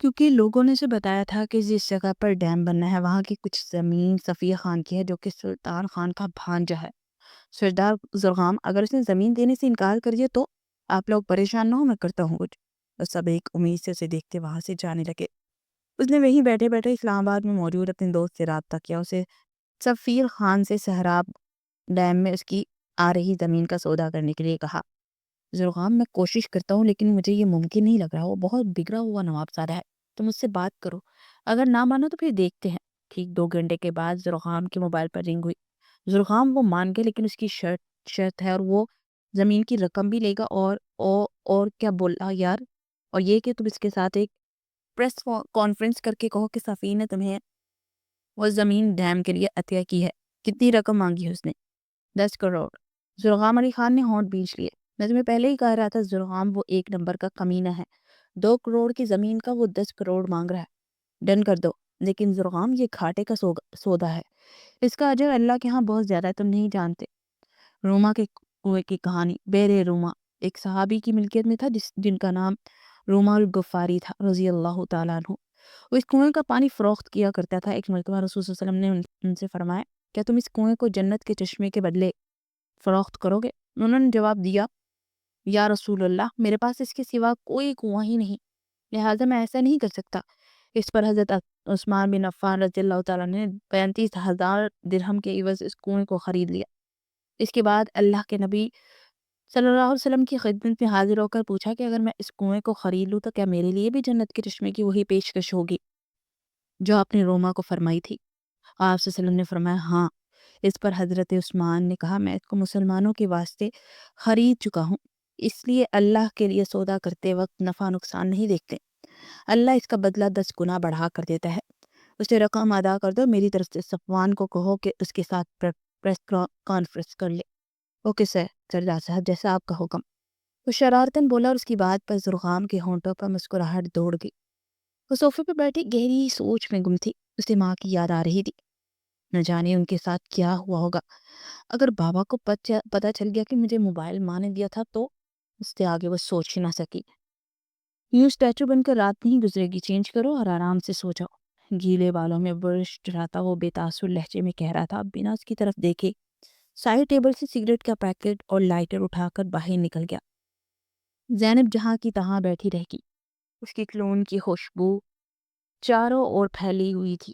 S1: کیونکہ لوگوں نے اسے بتایا تھا کہ جس جگہ پر ڈیم بننا ہے وہاں کی کچھ زمین صفیہ خان کی ہے، جو کہ سلطان خان کا بھانجا ہے۔ سردار زرغام، اگر اس نے زمین دینے سے انکار کر دیا تو آپ لوگ پریشان نہ ہو، میں کرتا ہوں کچھ۔ اور سب ایک امید سے اسے دیکھتے وہاں سے جانے لگے۔ اس نے وہیں بیٹھے بیٹھے اسلام آباد میں موجود اپنے دوست سے رابطہ کیا۔ اسے سفیر خان سے سہراب ڈیم میں اس کی آ رہی زمین کا سودا کرنے کے لیے کہا۔ زرغام، میں کوشش کرتا ہوں لیکن مجھے یہ ممکن نہیں لگ رہا، وہ بہت بگڑا ہوا نواب زادہ ہے، تم اس سے بات کرو، اگر نہ مانو تو پھر دیکھتے ہیں۔ ٹھیک 2 گھنٹے کے بعد زرغام کے موبائل پر رنگ ہوئی۔ زرغام وہ مان گئے، لیکن اس کی شرط ہے اور وہ زمین کی رقم بھی لے گا اور کیا بولا یار، اور یہ کہ تم اس کے ساتھ ایک پریس کانفرنس کر کے کہو کہ سفیر نے تمہیں وہ زمین ڈیم کے لیے عطیہ کی ہے۔ کتنی رقم مانگی ہے اس نے؟ 10 کروڑ۔ زرغام علی خان نے ہونٹ بھینچ لیے۔ میں تمہیں پہلے ہی کہہ رہا تھا زرغام وہ ایک نمبر کا کمینہ ہے۔ 2 کروڑ کی زمین کا وہ 10 کروڑ مانگ رہا ہے، ڈن کر دو۔ لیکن زرغام یہ گھاٹے کا سودا ہے، اس کا اجر اللہ کے ہاں بہت زیادہ ہے، تم نہیں جانتے۔ روما کے کنویں کی کہانی۔ بیر روما ایک صحابی کی ملکیت میں تھا جن کا نام روما الغفاری تھا رضی اللہ تعالیٰ عنہ۔ وہ اس کنویں کا پانی فروخت کیا کرتا تھا۔ ایک مرتبہ رسول صلی اللہ علیہ وسلم نے ان سے فرمایا، کیا تم اس کنویں کو جنت کے چشمے کے بدلے فروخت کرو گے؟ انہوں نے جواب دیا، یا رسول اللہ، میرے پاس اس کے سوا کوئی کنواں ہی نہیں، لہٰذا میں ایسا نہیں کر سکتا۔ اس پر حضرت عثمان بن عفان رضی اللہ تعالیٰ نے 35,000 درہم کے عوض اس کنویں کو خرید لیا۔ اس کے بعد اللہ کے نبی صلی اللہ علیہ وسلم کی خدمت میں حاضر ہو کر پوچھا کہ اگر میں اس کنویں کو خرید لوں تو کیا میرے لیے بھی جنت کے چشمے کی وہی پیشکش ہوگی جو آپ نے روما کو فرمائی تھی؟ آپ صلی اللہ علیہ وسلم نے فرمایا ہاں۔ اس پر حضرت عثمان نے کہا، میں اس کو مسلمانوں کے واسطے خرید چکا ہوں، اس لیے اللہ کے لیے سودا کرتے وقت نفع نقصان نہیں دیکھتے، اللہ اس کا بدلہ 10 گنا بڑھا کر دیتا ہے۔ اسے رقم ادا کر دو، میری طرف سے صفوان کو کہو کہ اس کے ساتھ پریس کانفرنس کر لے۔ اوکے سردار صاحب، جیسا آپ کا حکم۔ وہ شرارتاً بولا اور اس کی بات پر زرغام کے ہونٹوں پر مسکراہٹ دوڑ گئی۔ وہ صوفے پہ بیٹھی گہری سوچ میں گم تھی۔ اسے ماں کی یاد آ رہی تھی، نہ جانے ان کے ساتھ کیا ہوا ہوگا۔ اگر بابا کو پتہ چل گیا کہ مجھے موبائل ماں نے دیا تھا تو اس سے آگے وہ سوچ ہی نہ سکی۔ یوں اسٹیچو بن کر رات نہیں گزرے گی، چینج کرو اور آرام سے سو جاؤ، گیلے بالوں میں برش ڈراتا وہ بے تاثر لہجے میں کہہ رہا تھا، بنا اس کی طرف دیکھے سائڈ ٹیبل سے سگریٹ کا پیکٹ اور لائٹر اٹھا کر باہر نکل گیا۔ زینب جہاں کی تہاں بیٹھی رہ گئی، اس کی کلون کی خوشبو چاروں اور پھیلی ہوئی تھی۔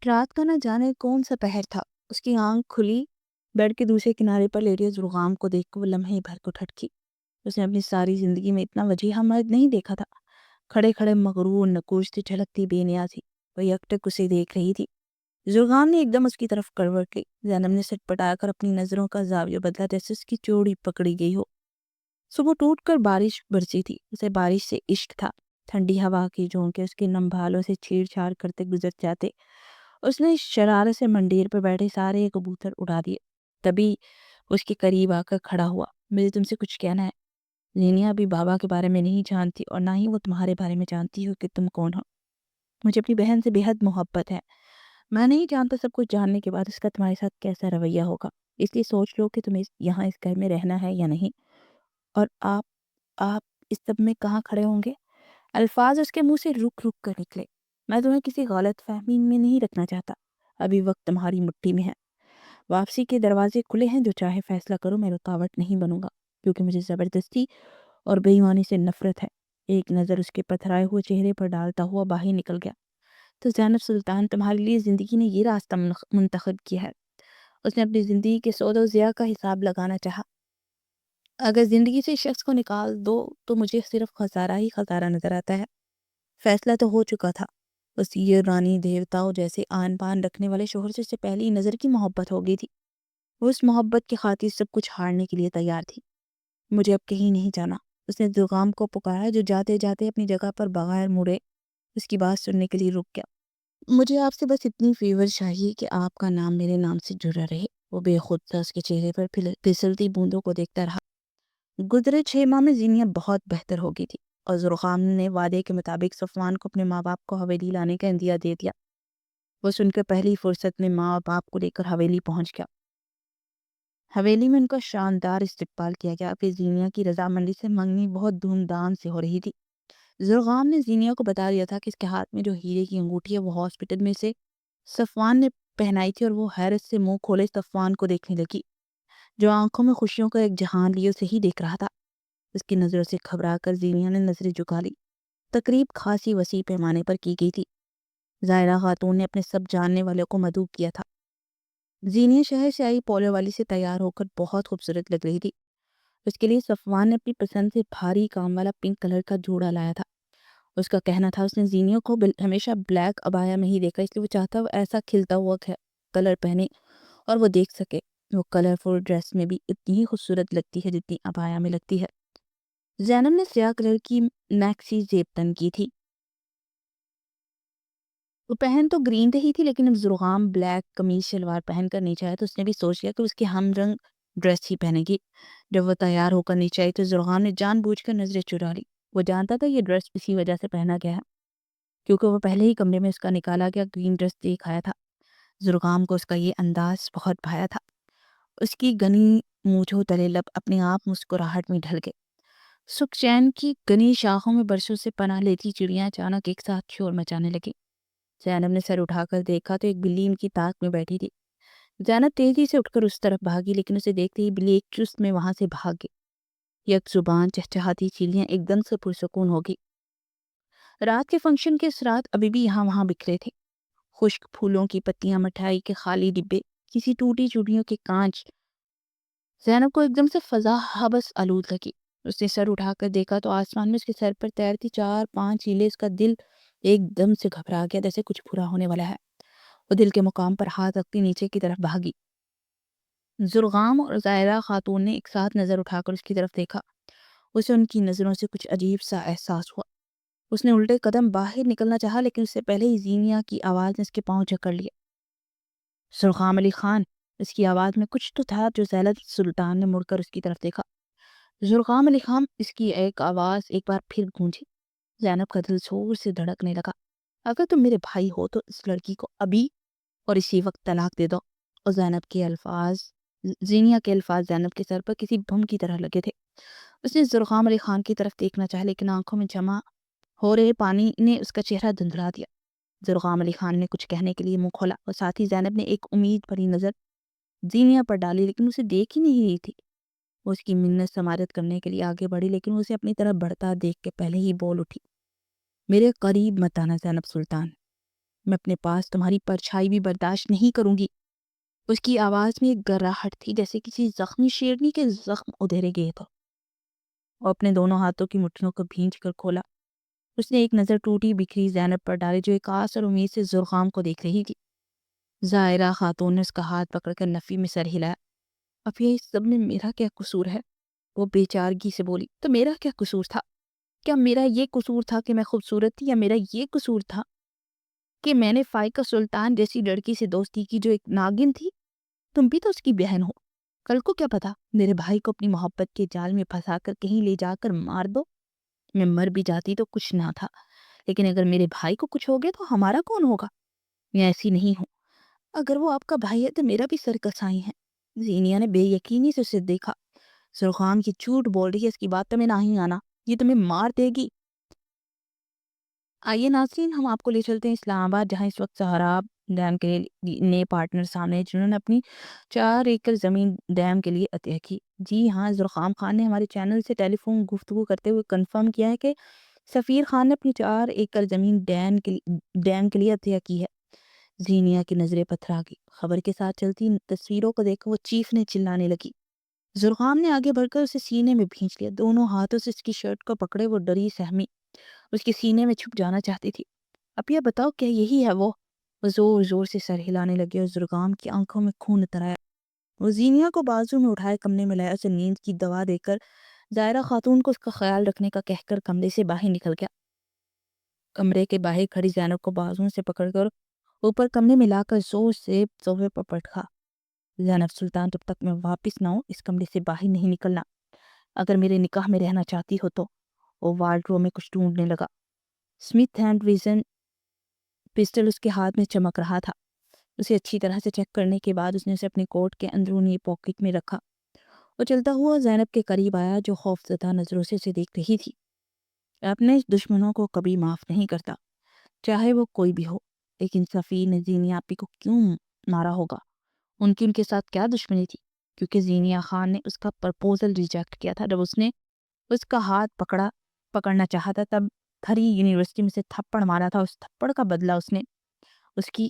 S1: رات کا نہ جانے کون سا پہر تھا، اس کی آنکھ کھلی، بیڈ کے دوسرے کنارے پر لیٹے زرغام کو دیکھ کر وہ لمحے بھر کو ٹھٹکی۔ اس نے اپنی ساری زندگی میں اتنا وجیحہ مرد نہیں دیکھا تھا۔ کھڑے کھڑے مغرور، نکوش تھی، جھلکتی بے نیازی، وہ یکٹک اسے دیکھ رہی تھی۔ زرغام نے ایک دم اس کی طرف کروٹ لی۔ زینب نے سٹ پٹا کر اپنی نظروں کا زاویہ بدلا، جیسے اس کی چوڑی پکڑی گئی ہو۔ صبح ٹوٹ کر بارش برسی تھی، اسے بارش سے عشق تھا۔ ٹھنڈی ہوا کی جھونکے اس کے نم بالوں سے چھیڑ چھاڑ کرتے گزر جاتے۔ اس نے شرارت سے منڈیر پر بیٹھے سارے کبوتر اڑا دیے۔ تبھی اس کے قریب آ کر کھڑا ہوا۔ مجھے تم سے کچھ کہنا ہے۔ زینیا بھی بابا کے بارے میں نہیں جانتی اور نہ ہی وہ تمہارے بارے میں جانتی ہو کہ تم کون ہو۔ مجھے اپنی بہن سے بے حد محبت ہے۔ میں نہیں جانتا سب کچھ جاننے کے بعد اس کا تمہارے ساتھ کیسا رویہ ہوگا، اس لیے سوچ لو کہ تمہیں یہاں اس گھر میں رہنا ہے یا نہیں، اور آپ اس سب میں کہاں کھڑے ہوں گے۔ الفاظ اس کے منہ سے رک رک کر نکلے۔ میں تمہیں کسی غلط فہمی میں نہیں رکھنا چاہتا، ابھی وقت تمہاری مٹھی میں ہے۔ واپسی کے دروازے کھلے ہیں، جو چاہے فیصلہ کرو، میں رکاوٹ نہیں بنوں گا، کیونکہ مجھے زبردستی اور بے ایمانی سے نفرت ہے۔ ایک نظر اس کے پتھرائے ہوئے چہرے پر ڈالتا ہوا باہر نکل گیا۔ تو زینب سلطان، تمہارے لیے زندگی نے یہ راستہ منتخب کیا ہے۔ اس نے اپنی زندگی کے سود و ضیاع کا حساب لگانا چاہا۔ اگر زندگی سے شخص کو نکال دو تو مجھے صرف خسارہ ہی خسارہ نظر آتا ہے۔ فیصلہ تو ہو چکا تھا، بس یہ رانی دیوتاؤں جیسے آن پان رکھنے والے شوہر سے اسے پہلی نظر کی محبت ہو گئی تھی۔ وہ اس محبت کی خاطر سب کچھ ہارنے کے لیے تیار تھی۔ مجھے اب کہیں نہیں جانا، اس نے زرغام کو پکارا، جو جاتے جاتے اپنی جگہ پر بغیر مڑے اس کی بات سننے کے لیے رک گیا۔ مجھے آپ سے بس اتنی فیور چاہیے کہ آپ کا نام میرے نام سے جڑا رہے۔ وہ بے خود سا اس کے چہرے پر پھسلتی بوندوں کو دیکھتا رہا۔ گزرے 6 ماہ میں زینیا بہت بہتر ہو گئی تھی، اور زرغام نے وعدے کے مطابق صفوان کو اپنے ماں باپ کو حویلی لانے کا عندیہ دے دیا۔ وہ سن کر پہلی فرصت میں ماں اور باپ کو لے کر حویلی پہنچ گیا۔ حویلی میں ان کا شاندار استقبال کیا گیا۔ پھر زینیا کی رضامندی سے منگنی بہت دھوم دھام سے ہو رہی تھی۔ زرغام نے زینیا کو بتا دیا تھا کہ اس کے ہاتھ میں جو ہیرے کی انگوٹھی ہے وہ ہاسپٹل میں سے صفوان نے پہنائی تھی، اور وہ حیرت سے منہ کھولے صفوان کو دیکھنے لگی، جو آنکھوں میں خوشیوں کا ایک جہان لیے اسے ہی دیکھ رہا تھا۔ اس کی نظروں سے گھبرا کر زینیا نے نظریں جھکا لی۔ تقریب خاصی وسیع پیمانے پر کی گئی تھی۔ زائرہ خاتون نے اپنے سب جاننے والوں کو مدعو کیا تھا۔ زینیا شہر سے آئی پولو والی سے تیار ہو کر بہت خوبصورت لگ رہی تھی۔ اس کے لیے صفوان نے اپنی پسند سے بھاری کام والا پنک کلر کا جوڑا لایا تھا۔ اس کا کہنا تھا اس نے زینیا کو ہمیشہ بلیک عبایا میں ہی دیکھا، اس لیے وہ چاہتا وہ ایسا کھلتا ہوا کلر پہنے اور وہ دیکھ سکے۔ وہ کلرفل ڈریس میں بھی اتنی ہی خوبصورت لگتی ہے جتنی عبایا میں لگتی ہے۔ زینب نے سیاہ کلر کی میکسی زیب تن کی تھی۔ وہ پہن تو گرین ہی تھی، لیکن اب زرغام بلیک قمیض شلوار پہن کر نیچے آیا تو اس نے بھی سوچ لیا کہ اس کی ہم رنگ ڈریس ہی پہنے گی۔ جب وہ تیار ہو کر نیچے آئی تو زرغام نے جان بوجھ کر نظریں چرا لی۔ وہ جانتا تھا یہ ڈریس اسی وجہ سے پہنا گیا ہے، کیونکہ وہ پہلے ہی کمرے میں اس کا نکالا گیا گرین ڈریس دیکھ آیا تھا۔ زرغام کو اس کا یہ انداز بہت بھایا تھا۔ اس کی گنی مونچھوں تلے لب اپنے آپ مسکراہٹ میں ڈھل گئے۔ سکھ چین کی گنی شاخوں میں برسوں سے پناہ لیتی چڑیاں اچانک ایک ساتھ شور مچانے لگی۔ زینب نے سر اٹھا کر دیکھا تو ایک بلی ان کی تاک میں بیٹھی تھی۔ زینب تیزی سے اٹھ کر اس طرف بھاگی، لیکن اسے دیکھتے ہی بلی ایک چست میں وہاں سے بھاگ گئی۔ یک زبان چہچہاتی چیلیاں ایک دم سے پرسکون ہو گئی۔ رات کے فنکشن کے اثرات ابھی بھی یہاں وہاں بکھرے تھے۔ خشک پھولوں کی پتیاں، مٹھائی کے خالی ڈبے، کسی ٹوٹی چوڑیوں کے کانچ۔ زینب کو ایک دم سے فضا حبس آلود لگی۔ اس نے سر اٹھا کر دیکھا تو آسمان میں اس کے سر پر تیرتی 4-5 چیلیں۔ اس کا دل ایک دم سے گھبرا گیا، جیسے کچھ برا ہونے والا ہے۔ وہ دل کے مقام پر ہاتھ رکھتی نیچے کی طرف بھاگی۔ زرغام اور زائرہ خاتون نے ایک ساتھ نظر اٹھا کر اس کی طرف دیکھا۔ اسے ان کی نظروں سے کچھ عجیب سا احساس ہوا۔ اس نے الٹے قدم باہر نکلنا چاہا، لیکن اس سے پہلے ہی زینیا کی آواز نے اس کے پاؤں جکڑ لیے۔ زرغام علی خان! اس کی آواز میں کچھ تو تھا جو زینب سلطان نے مڑ کر اس کی طرف دیکھا۔ زرغام علی خان! اس کی ایک آواز ایک بار پھر گونجی۔ زینب کا دل زور سے دھڑکنے لگا۔ اگر تم میرے بھائی ہو تو اس لڑکی کو ابھی اور اسی وقت طلاق دے دو۔ اور زینیا کے الفاظ زینب کے سر پر کسی بم کی طرح لگے تھے۔ اس نے زرخام علی خان کی طرف دیکھنا چاہا، لیکن آنکھوں میں جمع ہو رہے پانی نے اس کا چہرہ دھندلا دیا۔ زرخام علی خان نے کچھ کہنے کے لیے منہ کھولا اور ساتھ ہی زینب نے ایک امید بھری نظر زینیا پر ڈالی، لیکن اسے دیکھ ہی نہیں رہی تھی۔ وہ اس کی منت سماجت کرنے کے لیے آگے بڑھی، لیکن وہ اسے اپنی طرف بڑھتا دیکھ کے پہلے ہی بول اٹھی، میرے قریب مت آنا زینب سلطان، میں اپنے پاس تمہاری پرچھائی بھی برداشت نہیں کروں گی۔ اس کی آواز میں ایک گراہٹ تھی، جیسے کسی زخمی شیرنی کے زخم ادھیرے گئے تھے۔ اور اپنے دونوں ہاتھوں کی مٹھیوں کو بھینچ کر کھولا۔ اس نے ایک نظر ٹوٹی بکھری زینب پر ڈالی، جو ایک آس اور امید سے زرخام کو دیکھ رہی تھی۔ زائرہ خاتون نے اس کا ہاتھ پکڑ کر نفی میں سر ہلایا۔ اب یہ سب میں میرا کیا قصور ہے؟ وہ بے چارگی سے بولی۔ تو میرا کیا قصور تھا؟ کیا میرا یہ قصور تھا کہ میں خوبصورت تھی، یا میرا یہ قصور تھا کہ میں نے فائقہ سلطان جیسی لڑکی سے دوستی کی جو ایک ناگن تھی؟ تم بھی تو اس کی بہن ہو۔ کل کو کیا پتا میرے بھائی کو اپنی محبت کے جال میں پھنسا کر کہیں لے جا کر مار دو۔ میں مر بھی جاتی تو کچھ نہ تھا، لیکن اگر میرے بھائی کو کچھ ہو گیا تو ہمارا کون ہوگا؟ میں ایسی نہیں ہوں۔ اگر وہ آپ کا بھائی ہے تو میرا بھی سر کسائی ہے۔ زینیا نے بے یقینی سے اسے دیکھا۔ زرخام کی جھوٹ بول رہی ہے، اس کی بات تمہیں نہیں آنا، یہ تمہیں مار دے گی۔ آئیے ناظرین، ہم آپ کو لے چلتے ہیں اسلام آباد، جہاں اس وقت سہراب ڈیم کے نئے پارٹنر سامنے، جنہوں نے اپنی 4 ایکڑ زمین ڈیم کے لیے عطیہ کی۔ جی ہاں، زرخام خان نے ہمارے چینل سے ٹیلی فون گفتگو کرتے ہوئے کنفرم کیا ہے کہ سفیر خان نے اپنی 4 ایکڑ زمین ڈیم کے لیے عطیہ کی ہے۔ زینیا کی نظریں پتھرا گئی۔ خبر کے ساتھ چلتی تصویروں کو دیکھ وہ چیخنے چلانے لگی۔ زرخام نے آگے بڑھ کر اسے سینے میں بھینچ لیا، دونوں ہاتھوں سے اس کی شرٹ کو پکڑے۔ وہ ڈری سہمی اس کے سینے میں چھپ جانا چاہتی تھی۔ اب یہ بتاؤ کیا یہی ہے وہ زور زور سے سر ہلانے لگے اور زرخام کی آنکھوں میں خون اتر آیا۔ وہ زینیا کو بازو میں اٹھائے کمرے میں لایا، اسے نیند کی دوا دے کر زائرہ خاتون کو اس کا خیال رکھنے کا کہہ کر کمرے سے باہر نکل گیا۔ کمرے کے باہر کھڑی زینب کو بازو سے پکڑ کر اوپر کمرے میں لا کر زور سے صوفے پر پٹکا۔ زینب سلطان، جب تک میں واپس نہ ہوں اس کمرے سے باہر نہیں نکلنا۔ اگر میرے نکاح میں رہنا چاہتی ہو تو۔ وہ وارڈروب میں کچھ ڈھونڈنے لگا۔ اسمتھ اینڈ ویسن پسٹل اس کے ہاتھ میں چمک رہا تھا۔ اسے اچھی طرح سے چیک کرنے کے بعد اس نے اسے اپنے کوٹ کے اندرونی پاکٹ میں رکھا۔ وہ چلتا ہوا زینب کے قریب آیا، جو خوف زدہ نظروں سے اسے دیکھ رہی تھی۔ اپنے دشمنوں کو کبھی معاف نہیں کرتا، چاہے وہ کوئی بھی ہو۔ لیکن سفیر نے زینیا آپی کو کیوں مارا ہوگا؟ ان کے ساتھ کیا دشمنی تھی؟ کیونکہ زینیا خان نے اس کا پرپوزل ریجیکٹ کیا تھا۔ جب اس نے اس کا ہاتھ پکڑنا چاہا تھا، تب کھری یونیورسٹی میں سے تھپڑ مارا تھا۔ اس تھپڑ کا بدلہ اس نے اس کی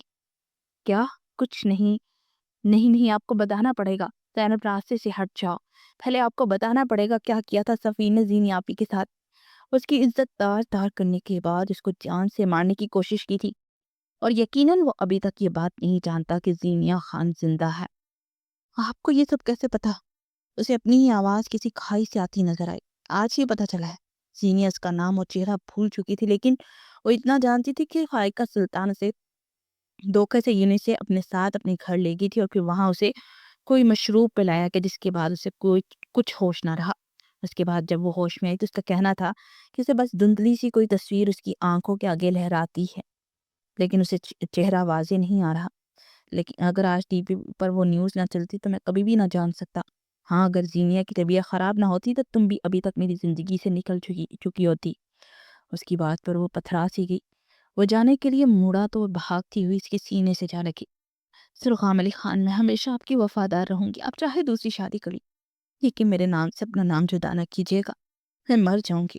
S1: کیا کچھ نہیں آپ کو بتانا پڑے گا۔ زینب راستے سے ہٹ جاؤ، پہلے آپ کو بتانا پڑے گا کیا کیا تھا سفیر نے زینیا آپی کے ساتھ۔ اس کی عزت دار کرنے کے بعد اس کو جان سے مارنے کی کوشش کی تھی، اور یقیناً وہ ابھی تک یہ بات نہیں جانتا کہ زینیا خان زندہ ہے۔ آپ کو یہ سب کیسے پتا؟ اسے اپنی ہی آواز کسی کھائی سے آتی نظر آئی۔ آج ہی پتا چلا ہے۔ زینیا اس کا نام اور چہرہ بھول چکی تھی، لیکن وہ اتنا جانتی تھی کہ فائقہ سلطان اسے دھوکے سے یونس سے اپنے ساتھ اپنے گھر لے گئی تھی، اور پھر وہاں اسے کوئی مشروب پلایا کہ جس کے بعد اسے کچھ ہوش نہ رہا۔ اس کے بعد جب وہ ہوش میں آئی تو اس کا کہنا تھا کہ اسے بس دھندلی سی کوئی تصویر اس کی آنکھوں کے آگے لہراتی ہے، لیکن اسے چہرہ واضح نہیں آ رہا۔ لیکن اگر آج ٹی وی پر وہ نیوز نہ چلتی تو میں کبھی بھی نہ جان سکتا۔ ہاں، اگر زینیا کی طبیعت خراب نہ ہوتی تو تم بھی ابھی تک میری زندگی سے نکل چکی ہوتی۔ اس کی بات پر وہ پتھرا سی گئی۔ وہ جانے کے لیے مڑا تو وہ بھاگتی ہوئی اس کے سینے سے جا لگی۔ زرخام علی خان، میں ہمیشہ آپ کی وفادار رہوں گی، آپ چاہے دوسری شادی کری، لیکن میرے نام سے اپنا نام جدا نہ کیجیے گا، میں مر جاؤں گی۔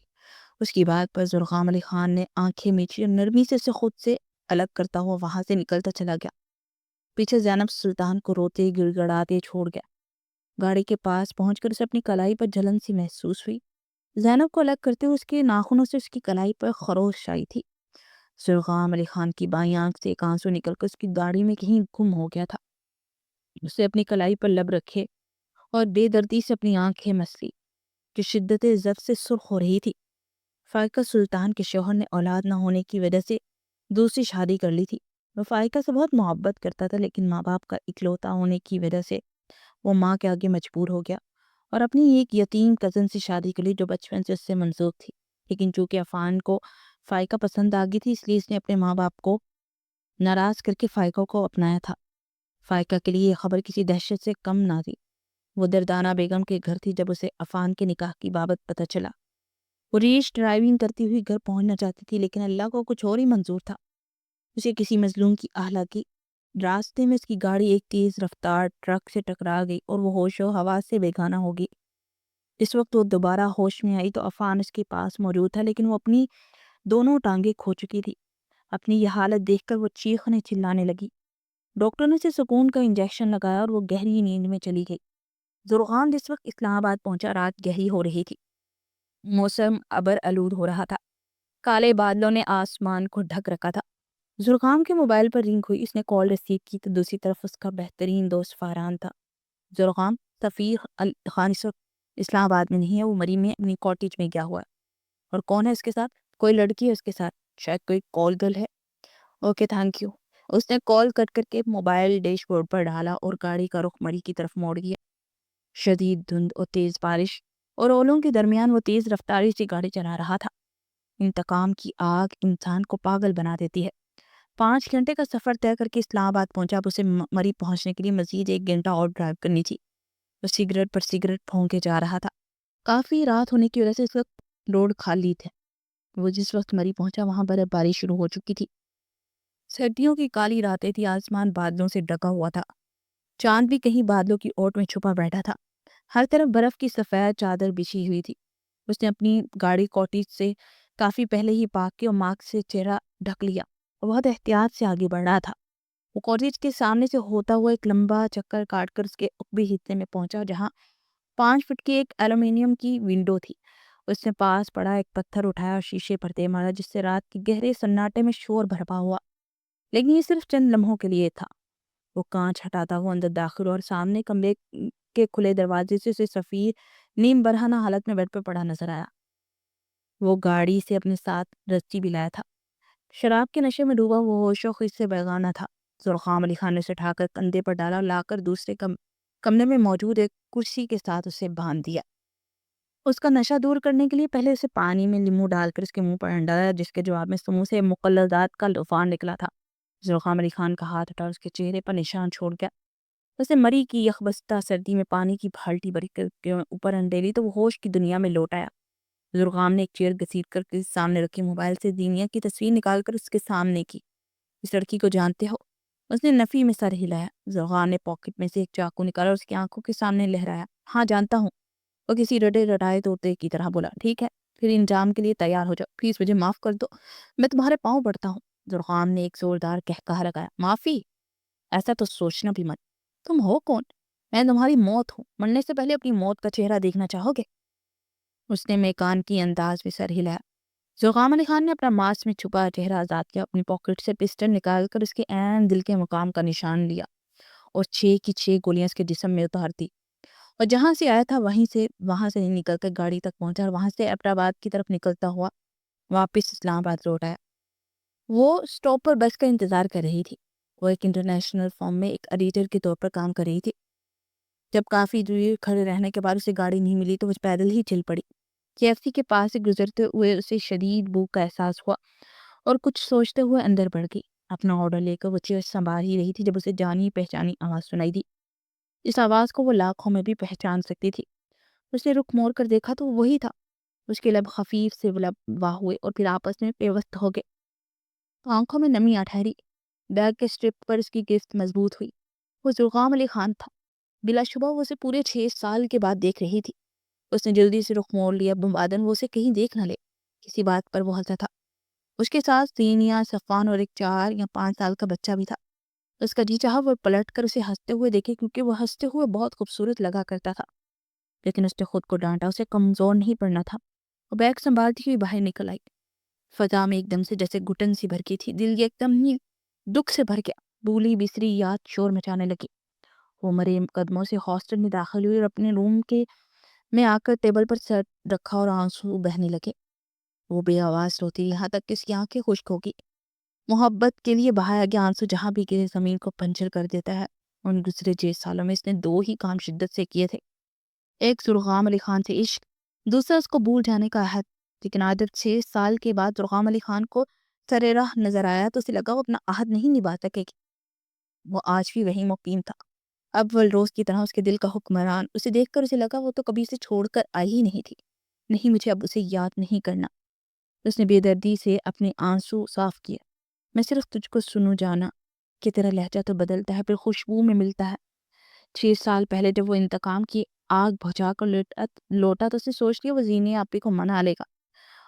S1: اس کی بات پر زرخام علی خان نے آنکھیں میچی اور نرمی سے اسے خود سے الگ کرتا ہوا وہاں سے نکلتا چلا گیا۔ پیچھے زینب سلطان کو روتے گڑ گڑاتے چھوڑ گیا۔ گاڑی کے پاس پہنچ کر اسے اپنی کلائی پر جلن سی محسوس ہوئی۔ زینب کو الگ کرتے ہوئے اس کے ناخنوں سے اس کی کلائی پر خروش آئی تھی۔ زرخام علی خان کی بائیں آنکھ سے ایک آنسو نکل کر اس کی داڑھی میں کہیں گم ہو گیا تھا۔ اسے اپنی کلائی پر لب رکھے اور بے دردی سے اپنی آنکھیں مسلی، جو شدت ضعف سے سرخ ہو رہی تھی۔ فائقہ سلطان کے شوہر نے اولاد نہ ہونے کی وجہ سے دوسری شادی کر لی تھی۔ وہ فائقہ سے بہت محبت کرتا تھا، لیکن ماں باپ کا اکلوتا ہونے کی وجہ سے وہ ماں کے آگے مجبور ہو گیا اور اپنی ایک یتیم کزن سے شادی کر لی جو بچپن سے اس سے منسوب تھی۔ لیکن چونکہ عفان کو فائقہ پسند آ گئی تھی، اس لیے اس نے اپنے ماں باپ کو ناراض کر کے فائقہ کو اپنایا تھا۔ فائقہ کے لیے یہ خبر کسی دہشت سے کم نہ تھی۔ وہ دردانہ بیگم کے گھر تھی جب اسے عفان کے نکاح کی بابت پتہ چلا۔ وہ ریش ڈرائیونگ کرتی ہوئی گھر پہنچنا چاہتی تھی، لیکن اللہ کو کچھ اور ہی منظور تھا۔ اسے کسی مظلوم کی آہ لگی۔ راستے میں اس کی گاڑی ایک تیز رفتار ٹرک سے ٹکرا گئی اور وہ ہوش و حواس سے بیگانہ ہو گئی۔ جس وقت وہ دوبارہ ہوش میں آئی تو عفان اس کے پاس موجود تھا، لیکن وہ اپنی دونوں ٹانگیں کھو چکی تھی۔ اپنی یہ حالت دیکھ کر وہ چیخنے چلانے لگی۔ ڈاکٹر نے اسے سکون کا انجیکشن لگایا اور وہ گہری نیند میں چلی گئی۔ زرغان جس وقت اسلام آباد پہنچا رات گہری ہو رہی تھی۔ موسم ابر آلود ہو رہا تھا۔ کالے بادلوں نے آسمان کو ڈھک رکھا تھا۔ زرغان کے موبائل پر رنگ ہوئی۔ اس نے کال ریسیو کی تو دوسری طرف اس کا بہترین دوست فاران تھا۔ زرغان، سفیر خان اس وقت اسلام آباد میں نہیں ہے، وہ مری میں اپنی کاٹیج میں گیا ہوا ہے۔ اور کون ہے اس کے ساتھ؟ کوئی لڑکی ہے اس کے ساتھ، شاید کوئی کال گرل ہے۔ Okay, thank you. اس نے کال کٹ کر کے موبائل ڈیش بورڈ پر ڈالا اور گاڑی کا رخ مری کی طرف موڑ دیا۔ شدید دھند اور تیز بارش اور اولوں کے درمیان وہ تیز رفتاری سے گاڑی چلا رہا تھا۔ انتقام کی آگ انسان کو پاگل بنا دیتی ہے۔ 5 گھنٹے کا سفر طے کر کے اسلام آباد پہنچا۔ اب اسے مری پہنچنے کے لیے مزید 1 گھنٹہ اور ڈرائیو کرنی تھی۔ وہ سگریٹ پر سگریٹ پھونکے جا رہا تھا۔ کافی رات ہونے کی وجہ سے اس وقت روڈ خالی تھے۔ وہ جس وقت مری پہنچا وہاں برف باری شروع ہو چکی تھی۔ سردیوں کی کالی راتیں تھی، آسمان بادلوں سے ڈھکا ہوا تھا۔ چاند بھی کہیں بادلوں کی اوٹ میں چھپا بیٹھا تھا۔ ہر طرف برف کی سفید چادر بچھی ہوئی تھی۔ اس نے اپنی گاڑی کاٹیج سے کافی پہلے ہی پارک کی اور ماسک سے چہرہ ڈھک لیا اور بہت احتیاط سے آگے بڑھ رہا تھا۔ وہ کاٹیج کے سامنے سے ہوتا ہوا ایک لمبا چکر کاٹ کر اس کے عقبی حصے میں پہنچا، جہاں 5 فٹ کی ایک ایلومینیم کی ونڈو تھی۔ اس نے پاس پڑا ایک پتھر اٹھایا اور شیشے پر دے مارا، جس سے رات کے گہرے سناٹے میں شور بھرپا ہوا۔ لیکن یہ صرف چند لمحوں کے لیے تھا۔ وہ کانچ ہٹاتا ہوا اندر داخل ہوا اور سامنے کمرے کے کھلے دروازے سے اسے سفیر نیم برہنہ حالت میں بیڈ پر پڑا نظر آیا۔ وہ گاڑی سے اپنے ساتھ رسی بھی لایا تھا۔ شراب کے نشے میں ڈوبا وہ ہوش و خیز سے بیگانہ تھا۔ زرخام علی خان نے اسے اٹھا کر کندھے پر ڈالا اور لا کر دوسرے کمرے میں موجود ایک کرسی کے ساتھ اسے باندھ دیا۔ اس کا نشہ دور کرنے کے لیے پہلے اسے پانی میں لیمو ڈال کر اس کے منہ پر ڈالا، جس کے جواب میں منہ سے مقلدات کا طوفان نکلا تھا۔ زرخام علی خان کا ہاتھ اٹھا اس کے چہرے پر نشان چھوڑ گیا۔ اسے مری کی یخبستہ سردی میں پانی کی بالٹی بھر کے اوپر انڈیلی تو وہ ہوش کی دنیا میں لوٹ آیا۔ زرغام نے ایک چیئر گھسیٹ کر کے سامنے رکھے موبائل سے دینیا کی تصویر نکال کر اس کے سامنے کی۔ اس لڑکی کو جانتے ہو؟ اس نے نفی میں سر ہلایا۔ زرغام نے پاکٹ میں سے ایک چاقو نکالا اور اس کی آنکھوں کے سامنے لہرایا۔ ہاں جانتا ہوں۔ وہ کسی رٹے رٹائے طوطے کی طرح بولا۔ ٹھیک ہے، پھر انجام کے لیے تیار ہو جاؤ، پلیز مجھے معاف کر دو، میں تمہارے پاؤں پڑتا ہوں۔ زرغام نے ایک زوردار کہکہا لگایا۔ معافی؟ ایسا تو سوچنا بھی مت۔ تم ہو کون؟ میں تمہاری موت ہوں۔ مرنے سے پہلے اپنی موت کا چہرہ دیکھنا چاہو گے؟ اس نے میکان کی انداز میں سر ہلایا۔ زرغام علی خان نے اپنا ماسک میں چھپا چہرہ آزاد کیا، اپنی پاکٹ سے پسٹل نکال کر اس کے عین دل کے مقام کا نشان لیا اور 6 کی 6 گولیاں اس کے جسم میں اتار دی، اور جہاں سے آیا تھا وہاں سے نکل کر گاڑی تک پہنچا اور وہاں سے احمدآباد کی طرف نکلتا ہوا واپس اسلام آباد لوٹ آیا۔ وہ اسٹاپ پر بس کا انتظار کر رہی تھی۔ وہ ایک انٹرنیشنل فرم میں ایک ایڈیٹر کے طور پر کام کر رہی تھی۔ جب کافی دیر کھڑے رہنے کے بعد اسے گاڑی نہیں ملی تو وہ پیدل ہی چل پڑی۔ KFC کے پاس سے گزرتے ہوئے اسے شدید بھوک کا احساس ہوا اور کچھ سوچتے ہوئے اندر بڑھ گئی۔ اپنا آرڈر لے کر وہ چیئر سنبھال ہی رہی تھی جب اسے جانی پہچانی آواز سنائی دی۔ اس آواز کو وہ لاکھوں میں بھی پہچان سکتی تھی۔ اس نے رخ موڑ کر دیکھا تو وہی تھا۔ اس کے لب خفیف سے لب واہ ہوئے اور پھر آپس میں پیوست ہو گئے۔ آنکھوں میں نمی آ ٹھہری۔ بیگ کے اسٹرپ پر اس کی گرفت مضبوط ہوئی۔ وہ زرغام علی خان تھا۔ بلا شبہ وہ اسے پورے 6 سال کے بعد دیکھ رہی تھی۔ اس نے جلدی سے رخ موڑ لیا، بمبادن وہ اسے کہیں دیکھ نہ لے۔ کسی بات پر وہ ہنسا تھا۔ اس کے ساتھ زینیا، صفوان اور ایک 4 یا 5 سال کا بچہ بھی تھا۔ اس کا جی چاہا وہ پلٹ کر اسے ہنستے ہوئے دیکھے، کیونکہ وہ ہنستے ہوئے بہت خوبصورت لگا کرتا تھا۔ لیکن اس نے خود کو ڈانٹا، اسے کمزور نہیں پڑنا تھا۔ وہ بیگ سنبھالتی ہوئی باہر نکل آئی۔ فضا میں ایک دم سے جیسے گھٹن سی بھر کی تھی۔ دل ایک دم ہی دکھ سے بھر گیا۔ بھولی بسری یاد شور مچانے لگی۔ وہ مرے قدموں سے ہاسٹل میں داخل ہوئی اور اپنے روم میں آ کر ٹیبل پر سر رکھا اور آنسو بہنے لگے۔ وہ بے آواز روتی یہاں تک کہ اس کی آنکھیں خشک ہو گئی۔ محبت کے لیے بہایا گیا آنسو جہاں بھی گرے زمین کو پنچر کر دیتا ہے۔ ان گزرے 6 سالوں میں اس نے 2 ہی کام شدت سے کیے تھے۔ ایک زرغام علی خان سے عشق، دوسرا اس کو بھول جانے کا عہد۔ لیکن آج جب 6 سال کے بعد زرغام علی خان کو سر راہ نظر آیا تو اسے لگا وہ اپنا عہد نہیں نبھا سکے گی۔ وہ آج بھی وہی مقیم تھا، اب ولروز کی طرح اس کے دل کا حکمران۔ اسے دیکھ کر اسے لگا وہ تو کبھی اسے چھوڑ کر آئی ہی نہیں تھی۔ نہیں، مجھے اب اسے یاد نہیں کرنا۔ اس نے بے دردی سے اپنے آنسو صاف کیے۔ میں صرف تجھ کو سنوں جانا کہ تیرا لہجہ تو بدلتا ہے پھر خوشبو میں ملتا ہے۔ 6 سال پہلے جب وہ انتقام کی آگ بجھا کر لوٹا تو اس نے سوچ لیا وہ زینی آپی کو منا لے گا،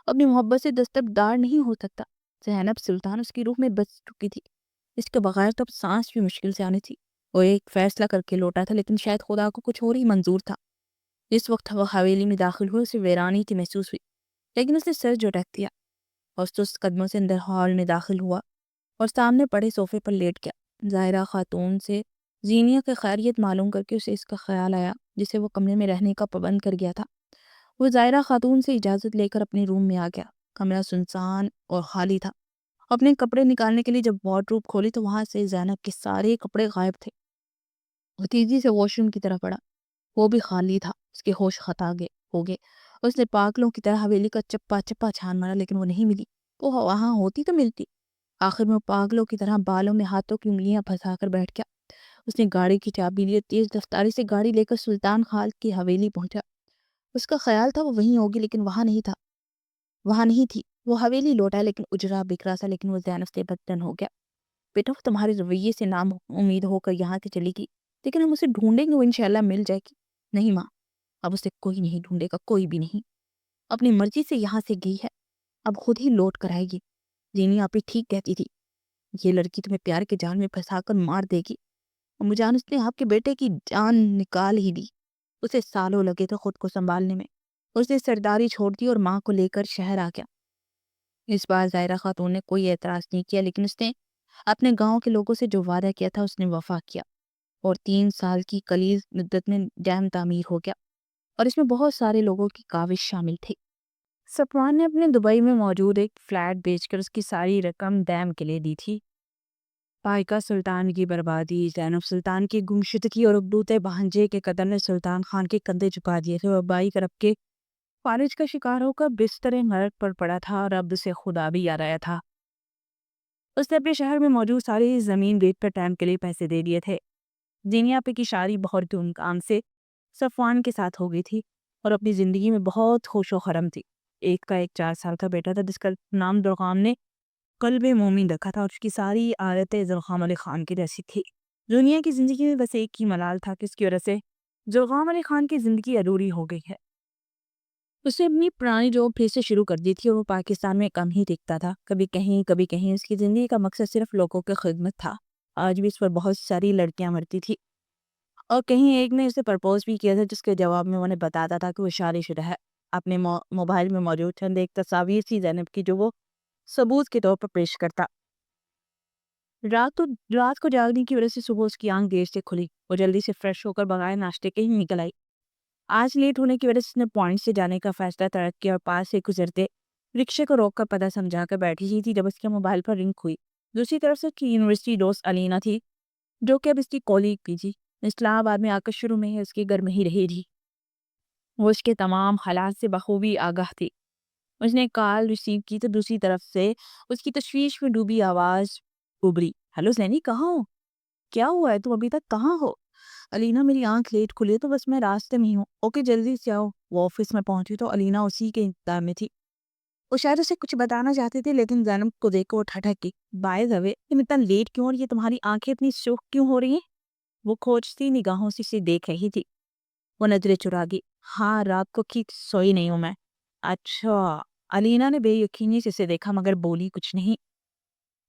S1: اپنی محبت سے دستبردار نہیں ہو سکتا۔ زینب سلطان اس کی روح میں بس چکی تھی، اس کے بغیر تو اب سانس بھی مشکل سے آنی تھی۔ وہ ایک فیصلہ کر کے لوٹا تھا، لیکن شاید خدا کو کچھ اور ہی منظور تھا۔ جس وقت وہ حویلی میں داخل ہوئے اسے ویرانی سی محسوس ہوئی، لیکن اس نے سر جھٹک دیا اور سست قدموں سے اندر ہال میں داخل ہوا اور سامنے پڑے صوفے پر لیٹ گیا۔ ظاہرہ خاتون سے زینیہ کی خیریت معلوم کر کے اسے اس کا خیال آیا جسے وہ کمرے میں رہنے کا پابند کر گیا تھا۔ وہ ظاہرہ خاتون سے اجازت لے کر اپنے روم میں آ گیا۔ کمرہ سنسان اور خالی تھا۔ اپنے کپڑے نکالنے کے لیے جب وارڈروب کھولی تو وہاں سے زینب کے سارے کپڑے غائب تھے۔ وہ تیزی سے واش روم کی طرف بڑھا، وہ بھی خالی تھا۔ اس کے ہوش خطا ہو گئے۔ اس نے پاگلوں کی طرح حویلی کا چپا چپا چھان مارا لیکن وہ نہیں ملی۔ وہ وہاں ہوتی تو ملتی۔ آخر میں وہ پاگلوں کی طرح بالوں میں ہاتھوں کی انگلیاں پھنسا کر بیٹھ گیا۔ اس نے گاڑی کی چابی لی اور تیز رفتاری سے گاڑی لے کر سلطان خان کی حویلی پہنچا۔ اس کا خیال تھا وہ وہیں ہوگی لیکن وہاں نہیں تھی۔ وہ حویلی لوٹا لیکن اجرا بکھرا سا، لیکن وہ زینب سے بدتن ہو گیا۔ بیٹا وہ تمہارے رویے سے نام امید ہو کر یہاں سے چلی گئی، لیکن ہم اسے ڈھونڈیں گے، وہ انشاءاللہ مل جائے گی۔ نہیں ماں، اب اسے کوئی نہیں ڈھونڈے گا، کوئی بھی نہیں۔ اپنی مرضی سے یہاں سے گئی ہے، اب خود ہی لوٹ کر آئے گی۔ زینی آپی ٹھیک کہتی تھی، یہ لڑکی تمہیں پیار کے جال میں پھنسا کر مار دے گی۔ امی جان، اس نے آپ کے بیٹے کی جان نکال ہی دی۔ اسے سالوں لگے تھے خود کو سنبھالنے میں۔ اس نے سرداری چھوڑ دی اور ماں کو لے کر شہر آ گیا۔ اس بار ظاہرہ خاتون نے کوئی اعتراض نہیں کیا، لیکن اس نے اپنے گاؤں کے لوگوں سے جو وعدہ کیا تھا اس نے وفا کیا، اور 3 سال کی قلیل مدت میں ڈیم تعمیر ہو گیا اور اس میں بہت سارے لوگوں کی کاوش شامل تھی۔ صفوان نے اپنے دبئی میں موجود ایک فلیٹ بیچ کر اس کی ساری رقم ڈیم کے لیے دی تھی۔ پائکا سلطان کی بربادی، زینب سلطان کی گمشدگی اور اکلوتے بھانجے کے قتل نے سلطان خان کے کندھے جھکا دیے تھے۔ وہ 22 ارب کے فالج کا شکار ہو کر بستر مرگ پر پڑا تھا اور اب اسے خدا بھی یاد آیا تھا۔ اس نے اپنے شہر میں موجود ساری زمین بیچ پر ٹائم کے لیے پیسے دے دیے تھے۔ زینیا پہ کی شادی بہت دھوم دھام سے صفوان کے ساتھ ہو گئی تھی اور اپنی زندگی میں بہت خوش و خرم تھی۔ ایک کا ایک 4 سال کا بیٹا تھا جس کا نام زرغام نے قلب مومن رکھا تھا اور اس کی ساری عادتیں زرغام علی خان کی جیسی تھی۔ دنیا کی زندگی میں بس ایک ہی ملال تھا کہ اس کی وجہ سے زرغام علی خان کی زندگی ادھوری ہو گئی ہے۔ اس نے اپنی پرانی جاب پھر سے شروع کر دی تھی اور وہ پاکستان میں کم ہی دکھتا تھا، کبھی کہیں کبھی کہیں۔ اس کی زندگی کا مقصد صرف لوگوں کی خدمت تھا۔ آج بھی اس پر بہت ساری لڑکیاں مرتی تھی اور کہیں ایک نے اسے پرپوز بھی کیا تھا جس کے جواب میں انہیں بتاتا تھا کہ وہ شادی شدہ ہے۔ اپنے موبائل میں موجود چند ایک تصاویر تھی زینب کی جو وہ ثبوت کے طور پر پیش کرتا۔ رات کو جاگنے کی وجہ سے صبح اس کی آنکھ دیر سے کھلی۔ وہ جلدی سے فریش ہو کر بغیر ناشتے کے ہی نکل آئی۔ آج لیٹ ہونے کی وجہ سے اس نے پوائنٹ سے جانے کا فیصلہ ترک کیا اور پاس سے گزرتے رکشے کو روک کر پتہ سمجھا کر بیٹھی ہی تھی جب اس کے موبائل پر رنگ ہوئی۔ دوسری طرف سے اس کی یونیورسٹی دوست علینا تھی جو کہ اب اس کی کولیگ بھی تھی۔ اسلام آباد میں آ کر شروع میں ہی اس کے گھر میں ہی رہی تھی۔ وہ اس کے تمام حالات سے بخوبی آگاہ تھی۔ اس نے کال ریسیو کی تو دوسری طرف سے اس کی تشویش میں ڈوبی آواز ابری، ہیلو زینی، کہاں ہو؟ کیا ہوا ہے؟ تم ابھی تک کہاں ہو؟ علینا، میری آنکھ لیٹ کھلی تو بس میں راستے میں ہی ہوں۔ اوکے، جلدی سے آؤ۔ وہ آفس میں پہنچی تو علینا اسی کے انتظار میں تھی۔ وہ شاید اسے کچھ بتانا چاہتی تھی لیکن زینب کو دیکھ کر وہ ٹھٹک گئی۔ بائی دا وے، تم اتنا لیٹ کیوں اور یہ تمہاری آنکھیں اتنی سرخ کیوں ہو رہی ہیں؟ وہ کھوجتی نگاہوں سے اسے دیکھ رہی تھی۔ وہ نظریں چرا گئی۔ ہاں، رات کو ٹھیک سوئی نہیں ہوں میں۔ اچھا۔ علینا نے بے یقینی سے اسے دیکھا مگر بولی کچھ نہیں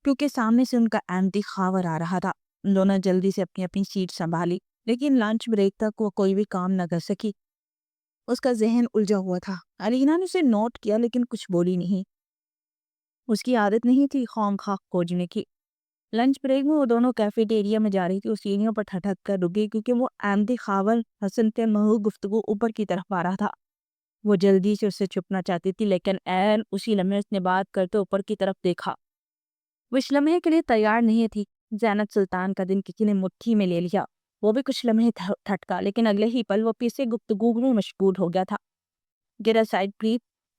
S1: کیونکہ سامنے سے ان کا احمدی خاور آ رہا تھا۔ دونوں جلدی سے اپنی اپنی سیٹ سنبھالی لیکن لنچ بریک تک وہ کوئی بھی کام نہ کر سکی۔ اس کا ذہن الجھا ہوا تھا۔ علینا نے اسے نوٹ کیا لیکن کچھ بولی نہیں۔ اس کی عادت نہیں تھی خواہ مخواہ کھوجنے کی۔ لنچ بریک میں وہ دونوں کیفیٹیریا میں جا رہی تھی۔ اس سیڑھیوں پر ٹھٹک کر رکی کیونکہ وہ احمدی خاور حسنتے محو گفتگو اوپر کی طرف آ رہا تھا۔ وہ جلدی سے اسے چھپنا چاہتی تھی لیکن عین اسی لمحے اس نے بات کرتے اوپر کی طرف دیکھا۔ وہ اس لمحے کے لیے تیار نہیں تھی۔ زینب سلطان کا دن کسی نے مٹھی میں لے لیا۔ وہ بھی کچھ لمحے ٹھٹکا لیکن اگلے ہی پل وہ پھر سے گفتگو میں مشغول ہو گیا تھا۔ گیٹ اسائیڈ پلیز،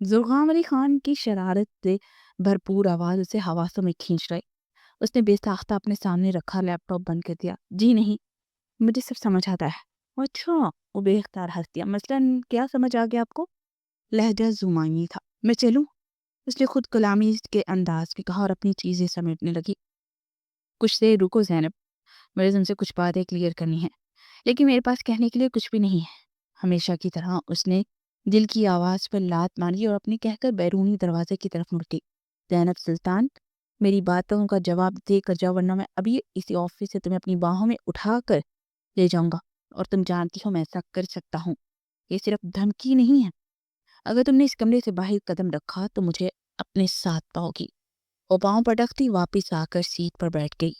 S1: ذوالفقار علی خان کی شرارت سے بھرپور آواز اسے حواسوں میں کھینچ رہی۔ اس نے بے ساختہ اپنے سامنے رکھا لیپ ٹاپ بند کر دیا۔ جی نہیں، مجھے سب سمجھ آتا ہے۔ اچھا، وہ بے اختیار ہنس دیا۔ مثلاً کیا سمجھ آ گیا آپ کو؟ لہجہ زمانی تھا۔ میں چلوں؟ اس نے خود کلامی کے انداز میں کہا اور اپنی چیزیں سمیٹنے لگی۔ کچھ دیر رکو زینب، مجھے تم سے کچھ باتیں کلیئر کرنی ہیں، لیکن میرے پاس کہنے کے لیے کچھ بھی نہیں ہے۔ ہمیشہ کی طرح اس نے دل کی آواز پر لات ماری اور اپنی کہہ کر بیرونی دروازے کی طرف مڑ گئی۔ زینب سلطان، میری باتوں کا جواب دے کر جاؤ، ورنہ میں ابھی اسی آفس سے تمہیں اپنی باہوں میں اٹھا کر لے جاؤں گا، اور تم جانتی ہو میں ایسا کر سکتا ہوں۔ یہ صرف دھمکی نہیں ہے۔ اگر تم نے اس کمرے سے باہر قدم رکھا تو مجھے اپنے ساتھ پاؤ گی۔ وہ پاؤں پٹکتی واپس آ کر سیٹ پر بیٹھ گئی۔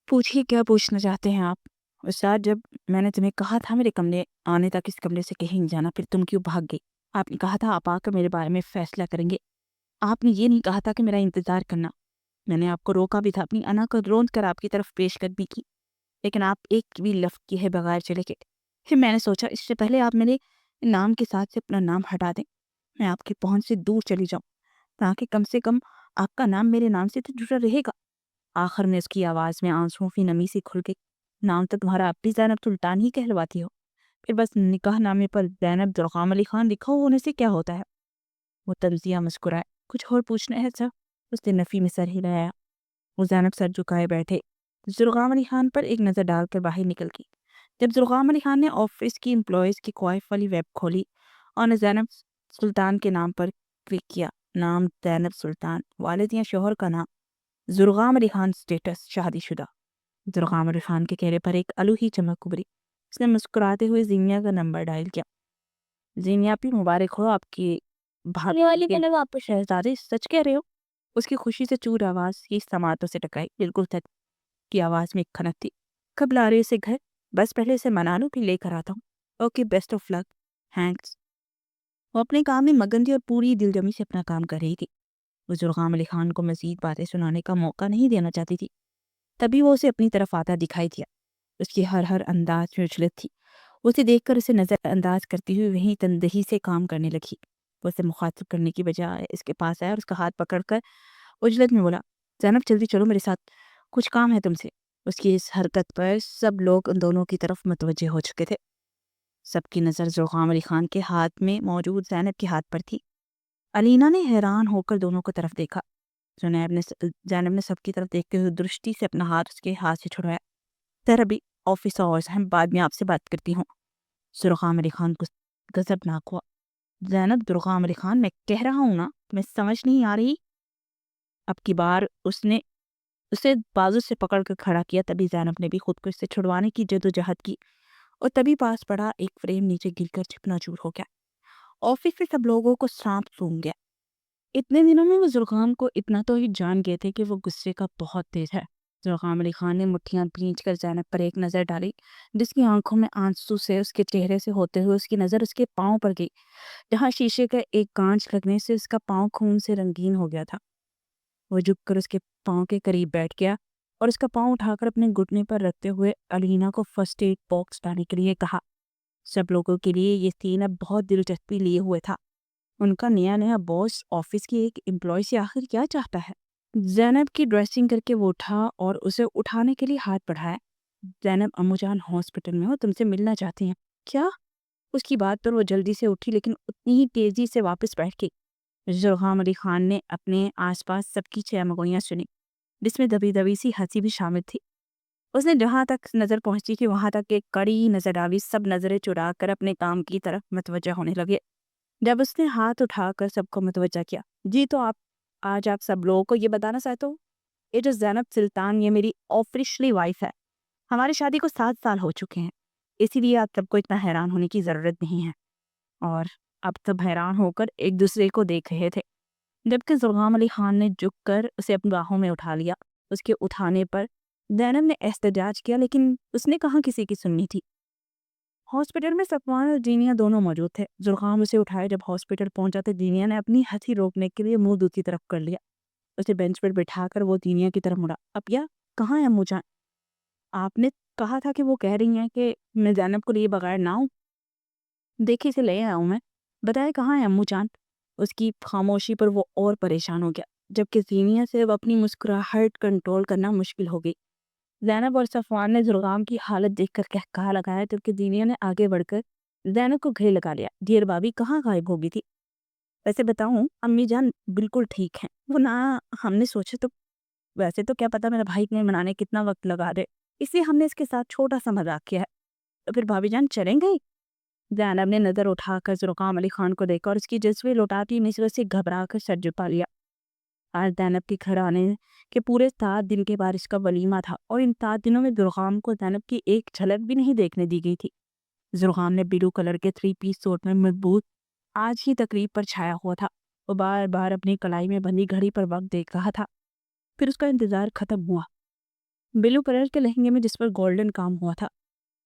S1: پوچھیے کیا پوچھنا چاہتے ہیں آپ؟ استاد، جب میں نے تمہیں کہا تھا میرے کمرے آنے تک اس کمرے سے کہیں نہیں جانا، پھر تم کیوں بھاگ گئی؟ آپ نے کہا تھا آپ آ کر میرے بارے میں فیصلہ کریں گے۔ آپ نے یہ نہیں کہا تھا کہ میرا انتظار کرنا۔ میں نے آپ کو روکا بھی تھا، اپنی انا کو روند کر آپ کی طرف پیش قدمی کی، لیکن آپ ایک بھی لفظ کیے بغیر چلے گئے۔ پھر میں نے سوچا اس سے پہلے آپ میرے نام کے ساتھ سے اپنا نام ہٹا دیں، میں آپ کی پہنچ سے دور چلی جاؤں، تاکہ کم سے کم آپ کا نام میرے نام سے تو جڑا رہے گا۔ آخر میں اس کی آواز میں آنسوؤں کی نمی سی کھل گئی۔ نام تو تمہارا اب بھی زینب سلطان ہی کہلواتی ہو، پھر بس نکاح نامے پر زینب ذوالفقار علی خان لکھا ہونے سے کیا ہوتا ہے؟ وہ تنزیہ مسکرائے۔ کچھ اور پوچھنا ہے سر؟ اس نے نفی میں سر ہلایا۔ وہ زینب سر جھکائے بیٹھے، ذوالفقار علی خان پر ایک نظر ڈال کر باہر نکل گئی۔ جب ذوالفقار علی خان نے آفس کی امپلائیز کی کوائف والی ویب کھولی اور نے زینب سلطان کے نام پر کلک کیا، نام زینب سلطان، والد یا شوہر کا نام ذوالفقار علی خان، سٹیٹس شادی شدہ۔ ذوالفقار علی خان کے چہرے پر ایک الوہی چمک ابھری۔ اس نے مسکراتے ہوئے زینیا کا نمبر ڈائل کیا۔ زینیا بھی مبارک ہو آپ کی بھاگنے والی کے لئے آپ شہزادے، سچ کہہ رہے ہو؟ اس کی خوشی سے چور آواز کی سماعتوں سے ٹکرائی، بالکل تھک کی آواز میں ایک کھنک تھی۔ کب لا رہے اسے گھر؟ بس پہلے اسے منا لو پھر لے کر آتا ہوں۔ Okay, best of luck, thanks. وہ اپنے کام میں مگن تھی اور پوری دل جمی سے اپنا کام کر رہی تھی۔ وہ ذوالفقار علی خان کو مزید باتیں سنانے کا موقع نہیں دینا چاہتی تھی۔ تبھی وہ اسے اپنی طرف آتا دکھائی دیا۔ اس کی ہر انداز میں اجلت تھی۔ اسے دیکھ کر اسے نظر انداز کرتی ہوئی وہیں تندہی سے کام کرنے لگی۔ وہ اسے مخاطب کرنے کی بجائے اس کے پاس آیا اور اس کا ہاتھ پکڑ کر اجلت میں بولا، زینب جلدی چلو میرے ساتھ، کچھ کام ہے تم سے۔ اس کی اس حرکت پر سب لوگ ان دونوں کی طرف متوجہ ہو چکے تھے۔ سب کی نظر ذوالفقار علی خان کے ہاتھ میں موجود زینب کے ہاتھ پر تھی۔ علینا نے حیران ہو کر دونوں کو طرف دیکھا۔ زینب نے سب کی طرف دیکھتے ہوئے درستی سے اپنا ہاتھ اس کے ہاتھ سے چھڑوایا۔ سر ابھی آفس آورز ہیں، بعد میں آپ سے بات کرتی ہوں۔ ذوالفقار علی خان کو غضبناک ہوا۔ زینب، ذوالفقار علی خان، میں کہہ رہا ہوں نا، میں سمجھ نہیں آ رہی؟ اب کی بار اس نے اسے بازو سے پکڑ کر کھڑا کیا۔ تبھی زینب نے بھی خود کو اس سے چھڑوانے کی جدوجہد کی اور تبھی پاس پڑا ایک فریم نیچے گر کر چکنا چور ہو گیا۔ آفس سے سب لوگوں کو سانپ سونگ گیا۔ اتنے دنوں میں وہ ذوالفقار کو اتنا تو ہی جان گئے تھے کہ وہ غصے کا بہت تیز ہے۔ ذوالفقار علی خان نے مٹھیاں بھینچ کر زینب پر ایک نظر ڈالی، جس کی آنکھوں میں آنسو سے اس کے چہرے سے ہوتے ہوئے اس کی نظر اس کے پاؤں پر گئی، جہاں شیشے کا ایک کانچ لگنے سے اس کا پاؤں خون سے رنگین ہو گیا تھا۔ وہ جھک کر اس کے پاؤں کے قریب بیٹھ گیا اور اس کا پاؤں اٹھا کر اپنے گھٹنے پر رکھتے ہوئے علینا کو فرسٹ ایڈ باکس لانے کے لیے کہا۔ سب لوگوں کے لیے یہ سین اب بہت دلچسپی لیے ہوئے تھا۔ ان کا نیا باس آفس کی ایک امپلائی سے آخر کیا چاہتا ہے؟ زینب کی ڈریسنگ کر کے وہ اٹھا اور اسے اٹھانے کے لیے ہاتھ بڑھایا۔ زینب، امو جان ہاسپٹل میں ہو، تم سے ملنا چاہتی ہیں۔ کیا؟ اس کی بات پر وہ جلدی سے اٹھی لیکن اتنی ہی تیزی سے واپس بیٹھ گئی۔ ذوالفقار علی خان نے اپنے آس پاس سب کی چہمگوئیاں سنی، جس میں دبی دبی سی ہنسی بھی شامل تھی۔ اس نے جہاں تک نظر پہنچی تھی وہاں تک ایک کڑی نظر ڈالی۔ سب نظریں چرا کر اپنے کام کی طرف متوجہ ہونے لگے۔ جب اس نے ہاتھ اٹھا کر سب کو متوجہ کیا، جی تو آج آپ سب لوگوں کو یہ بتانا چاہتا ہوں، یہ جو زینب سلطان، یہ میری آفیشلی وائف ہے۔ ہماری شادی کو 7 سال ہو چکے ہیں، اسی لیے آپ سب کو اتنا حیران ہونے کی ضرورت نہیں ہے۔ اور اب سب حیران ہو کر ایک دوسرے کو دیکھ رہے تھے، جبکہ ذوالفقار علی خان نے جھک کر اسے اپنی باہوں میں اٹھا لیا۔ اس کے اٹھانے پر زینب نے احتجاج کیا، لیکن اس نے کہاں کسی کی سننی تھی۔ ہاسپٹل میں صفوان اور جینیا دونوں موجود تھے۔ ذوالفقار اسے اٹھائے جب ہاسپٹل پہنچا تو جینیا نے اپنی ہنسی روکنے کے لیے منہ دوسری طرف کر لیا۔ اسے بینچ پر بٹھا کر وہ جینیا کی طرف مڑا۔ ابیا، کہاں ہے امو جان؟ آپ نے کہا تھا کہ وہ کہہ رہی ہیں کہ میں زینب کو لیے بغیر نہ ہوں۔ دیکھیے اسے لے آیا ہوں میں، بتائے کہاں ہے امو جان؟ اس کی خاموشی پر وہ اور پریشان ہو گیا، جبکہ زینیہ سے اب اپنی مسکراہٹ کنٹرول کرنا مشکل ہو گئی۔ زینب اور صفوان نے زرغام کی حالت دیکھ کر کہا لگایا، جبکہ زینیہ نے آگے بڑھ کر زینب کو گھیرے لگا لیا۔ ڈیئر بابی کہاں غائب ہوگی تھی؟ ویسے بتاؤں امی جان بالکل ٹھیک ہیں، وہ نہ ہم نے سوچے تو ویسے تو کیا پتا میرا بھائی نے منانے کتنا وقت لگا دے، اس لیے ہم نے اس کے ساتھ چھوٹا سا مذاق کیا ہے۔ تو پھر بھابی جان چلیں گے؟ زینب نے نظر اٹھا کر زرغام علی خان کو دیکھا اور اس کی جذبے لوٹاتی نسبت سے گھبرا کر سر جھکا لیا۔ آج زینب کے گھر آنے کے پورے 7 دن کے بعد اس کا ولیمہ تھا، اور ان 7 دنوں میں زرغام کو زینب کی ایک جھلک بھی نہیں دیکھنے دی گئی تھی۔ زرغام نے بلو کلر کے 3 پیس سوٹ میں مضبوط آج ہی تقریب پر چھایا ہوا تھا۔ وہ بار بار اپنی کلائی میں بندھی گھڑی پر وقت دیکھ رہا تھا۔ پھر اس کا انتظار ختم ہوا۔ بلو کلر کے لہنگے میں جس پر گولڈن کام ہوا تھا،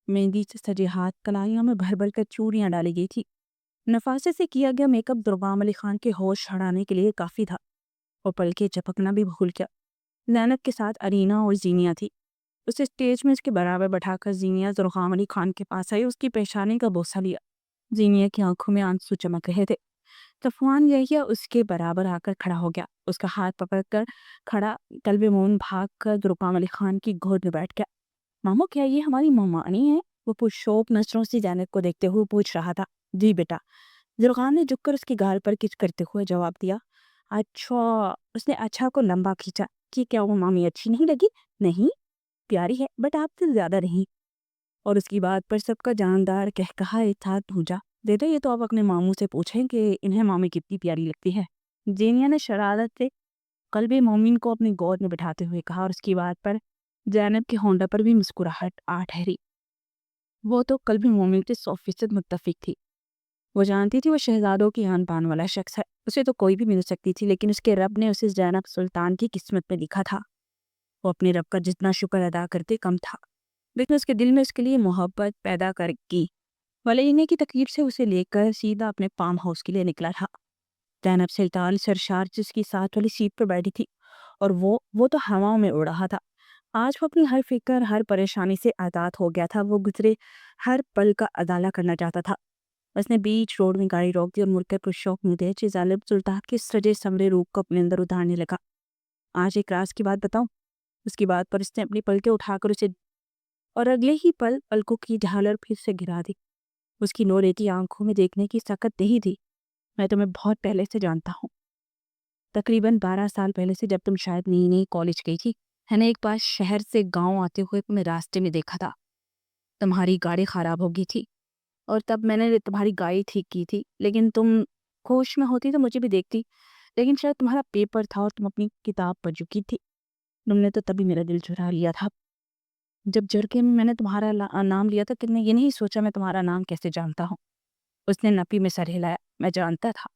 S1: مہندی سے سجے ہاتھ، کلائیوں میں بھر بھر کر چوڑیاں ڈالی گئی تھی۔ نفاست سے کیا گیا میک اپ زرغام علی خان کے ہوش ہرانے کے لیے کافی تھا۔ وہ پلکیں جھپکنا بھی بھول گیا۔ زینب کے ساتھ ارینا اور زینیہ تھی۔ اسے اسٹیج میں اس کے برابر بٹھا کر زینیہ زرغام علی خان کے پاس آئی، اس کی پیشانی کا بوسہ لیا۔ زینیہ کی آنکھوں میں آنسو چمک رہے تھے۔ صفوان یحییٰ اس کے برابر آ کر کھڑا ہو گیا، اس کا ہاتھ پکڑ کر کھڑا قلب مومن بھاگ کر زرغام علی خان کی گود میں بیٹھ گیا۔ مامو کیا یہ ہماری ممانی ہے؟ وہ پرشوق نظروں سے زینب کو دیکھتے ہوئے پوچھ رہا تھا۔ جی بیٹا، زرغام نے جھک کر اس کی گال پر کچ کرتے ہوئے جواب دیا۔ اچھا، اس نے اچھا کو لمبا کھینچا کہ کیا وہ مامی اچھی نہیں لگی؟ نہیں، پیاری ہے بٹ آپ سے زیادہ نہیں۔ اور اس کی بات پر سب کا جاندار کہا ایک ساتھ گونجا۔ دیدے یہ تو آپ اپنے ماموں سے پوچھیں کہ انہیں مامی کتنی پیاری لگتی ہے۔ زینیہ نے شرارت سے قلب مومن کو اپنی گود میں بٹھاتے ہوئے کہا، اور اس کی بات پر زینب کے ہونٹوں پر بھی مسکراہٹ آ ٹھہری۔ وہ تو قلب مومن سے 100% متفق تھی۔ وہ جانتی تھی وہ شہزادوں کی آن پان والا شخص ہے، اسے تو کوئی بھی مل سکتی تھی، لیکن اس کے رب نے اسے زینب سلطان کی قسمت میں لکھا تھا۔ وہ اپنے رب کا جتنا شکر ادا کرتے کم تھا، لیکن اس کے دل میں اس کے لیے محبت پیدا کر کی۔ ولیمے کی تقریب سے اسے لے کر سیدھا اپنے فارم ہاؤس کے لیے نکلا تھا۔ زینب سلطان سرشار جس کی ساتھ والی سیٹ پر بیٹھی تھی، اور وہ تو ہواؤں میں اڑ رہا تھا۔ آج وہ اپنی ہر فکر، ہر پریشانی سے آزاد ہو گیا تھا۔ وہ گزرے ہر پل کا ازالہ کرنا چاہتا تھا۔ اس نے بیچ روڈ میں گاڑی روک دی اور مڑ کر پرشوق مدہج ظالم سلطان کے سجے سمرے روپ کو اپنے اندر اتارنے لگا۔ آج ایک راز کی بات بتاؤں؟ اس کی بات پر اس نے اپنی پلکیں اٹھا کر اسے، اور اگلے ہی پل پلکوں کی جھالر پھر سے گرا دی۔ اس کی نوریتی آنکھوں میں دیکھنے کی سکت نہیں تھی۔ میں تمہیں بہت پہلے سے جانتا ہوں، تقریباً 12 سال پہلے سے، جب تم شاید نئی نئی کالج گئی تھی۔ میں نے ایک بار شہر سے گاؤں آتے ہوئے تمہیں راستے میں دیکھا تھا۔ تمہاری گاڑی خراب ہو گئی تھی اور تب میں نے تمہاری گاڑی ٹھیک کی تھی، لیکن تم ہوش میں ہوتی تو مجھے بھی دیکھتی، لیکن شاید تمہارا پیپر تھا اور تم اپنی کتاب پڑھ چکی تھی۔ تم نے تو تبھی میرا دل چرا لیا تھا۔ جب جھڑکے میں نے تمہارا نام لیا تھا کہ میں یہ نہیں سوچا میں تمہارا نام کیسے جانتا ہوں۔ اس نے نپی میں سر ہلایا۔ میں جانتا تھا۔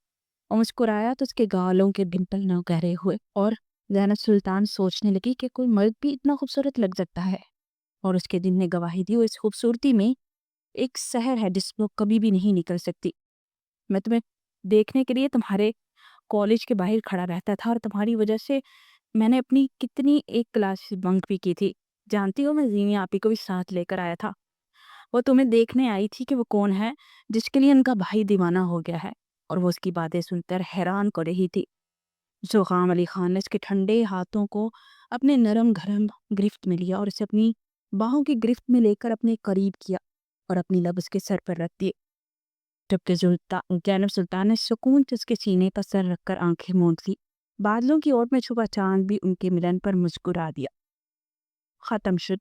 S1: اور مسکرایا تو اس کے گالوں کے ڈمپل نہ گہرے ہوئے، اور زینب سلطان سوچنے لگی کہ کوئی مرد بھی اتنا خوبصورت لگ سکتا ہے، اور اس کے دل نے گواہی دی۔ اس خوبصورتی میں ایک سحر ہے جس کو کبھی بھی نہیں نکل سکتی۔ میں تمہیں دیکھنے کے لیے تمہارے کالج کے باہر کھڑا رہتا تھا، اور تمہاری وجہ سے میں نے اپنی کتنی ایک کلاس بنک بھی کی تھی۔ جانتی ہو میں زینی آپی کو بھی ساتھ لے کر آیا تھا۔ وہ تمہیں دیکھنے آئی تھی کہ وہ کون ہے جس کے لیے ان کا بھائی دیوانہ ہو گیا ہے، اور وہ اس کی باتیں سن کر حیران کر رہی تھی۔ زرغام علی خان نے اس کے ٹھنڈے ہاتھوں کو اپنے نرم گھرم گرفت میں لیا اور اسے اپنی باہوں کی گرفت میں لے کر اپنے قریب کیا اور اپنی لب اس کے سر پر رکھ دیے، جبکہ زینب سلطان نے سکون سے اس کے سینے پر سر رکھ کر آنکھیں موند لی۔ بادلوں کی اوٹ میں چھپا چاند بھی ان کے ملن پر مسکرا دیا۔ ختم شد۔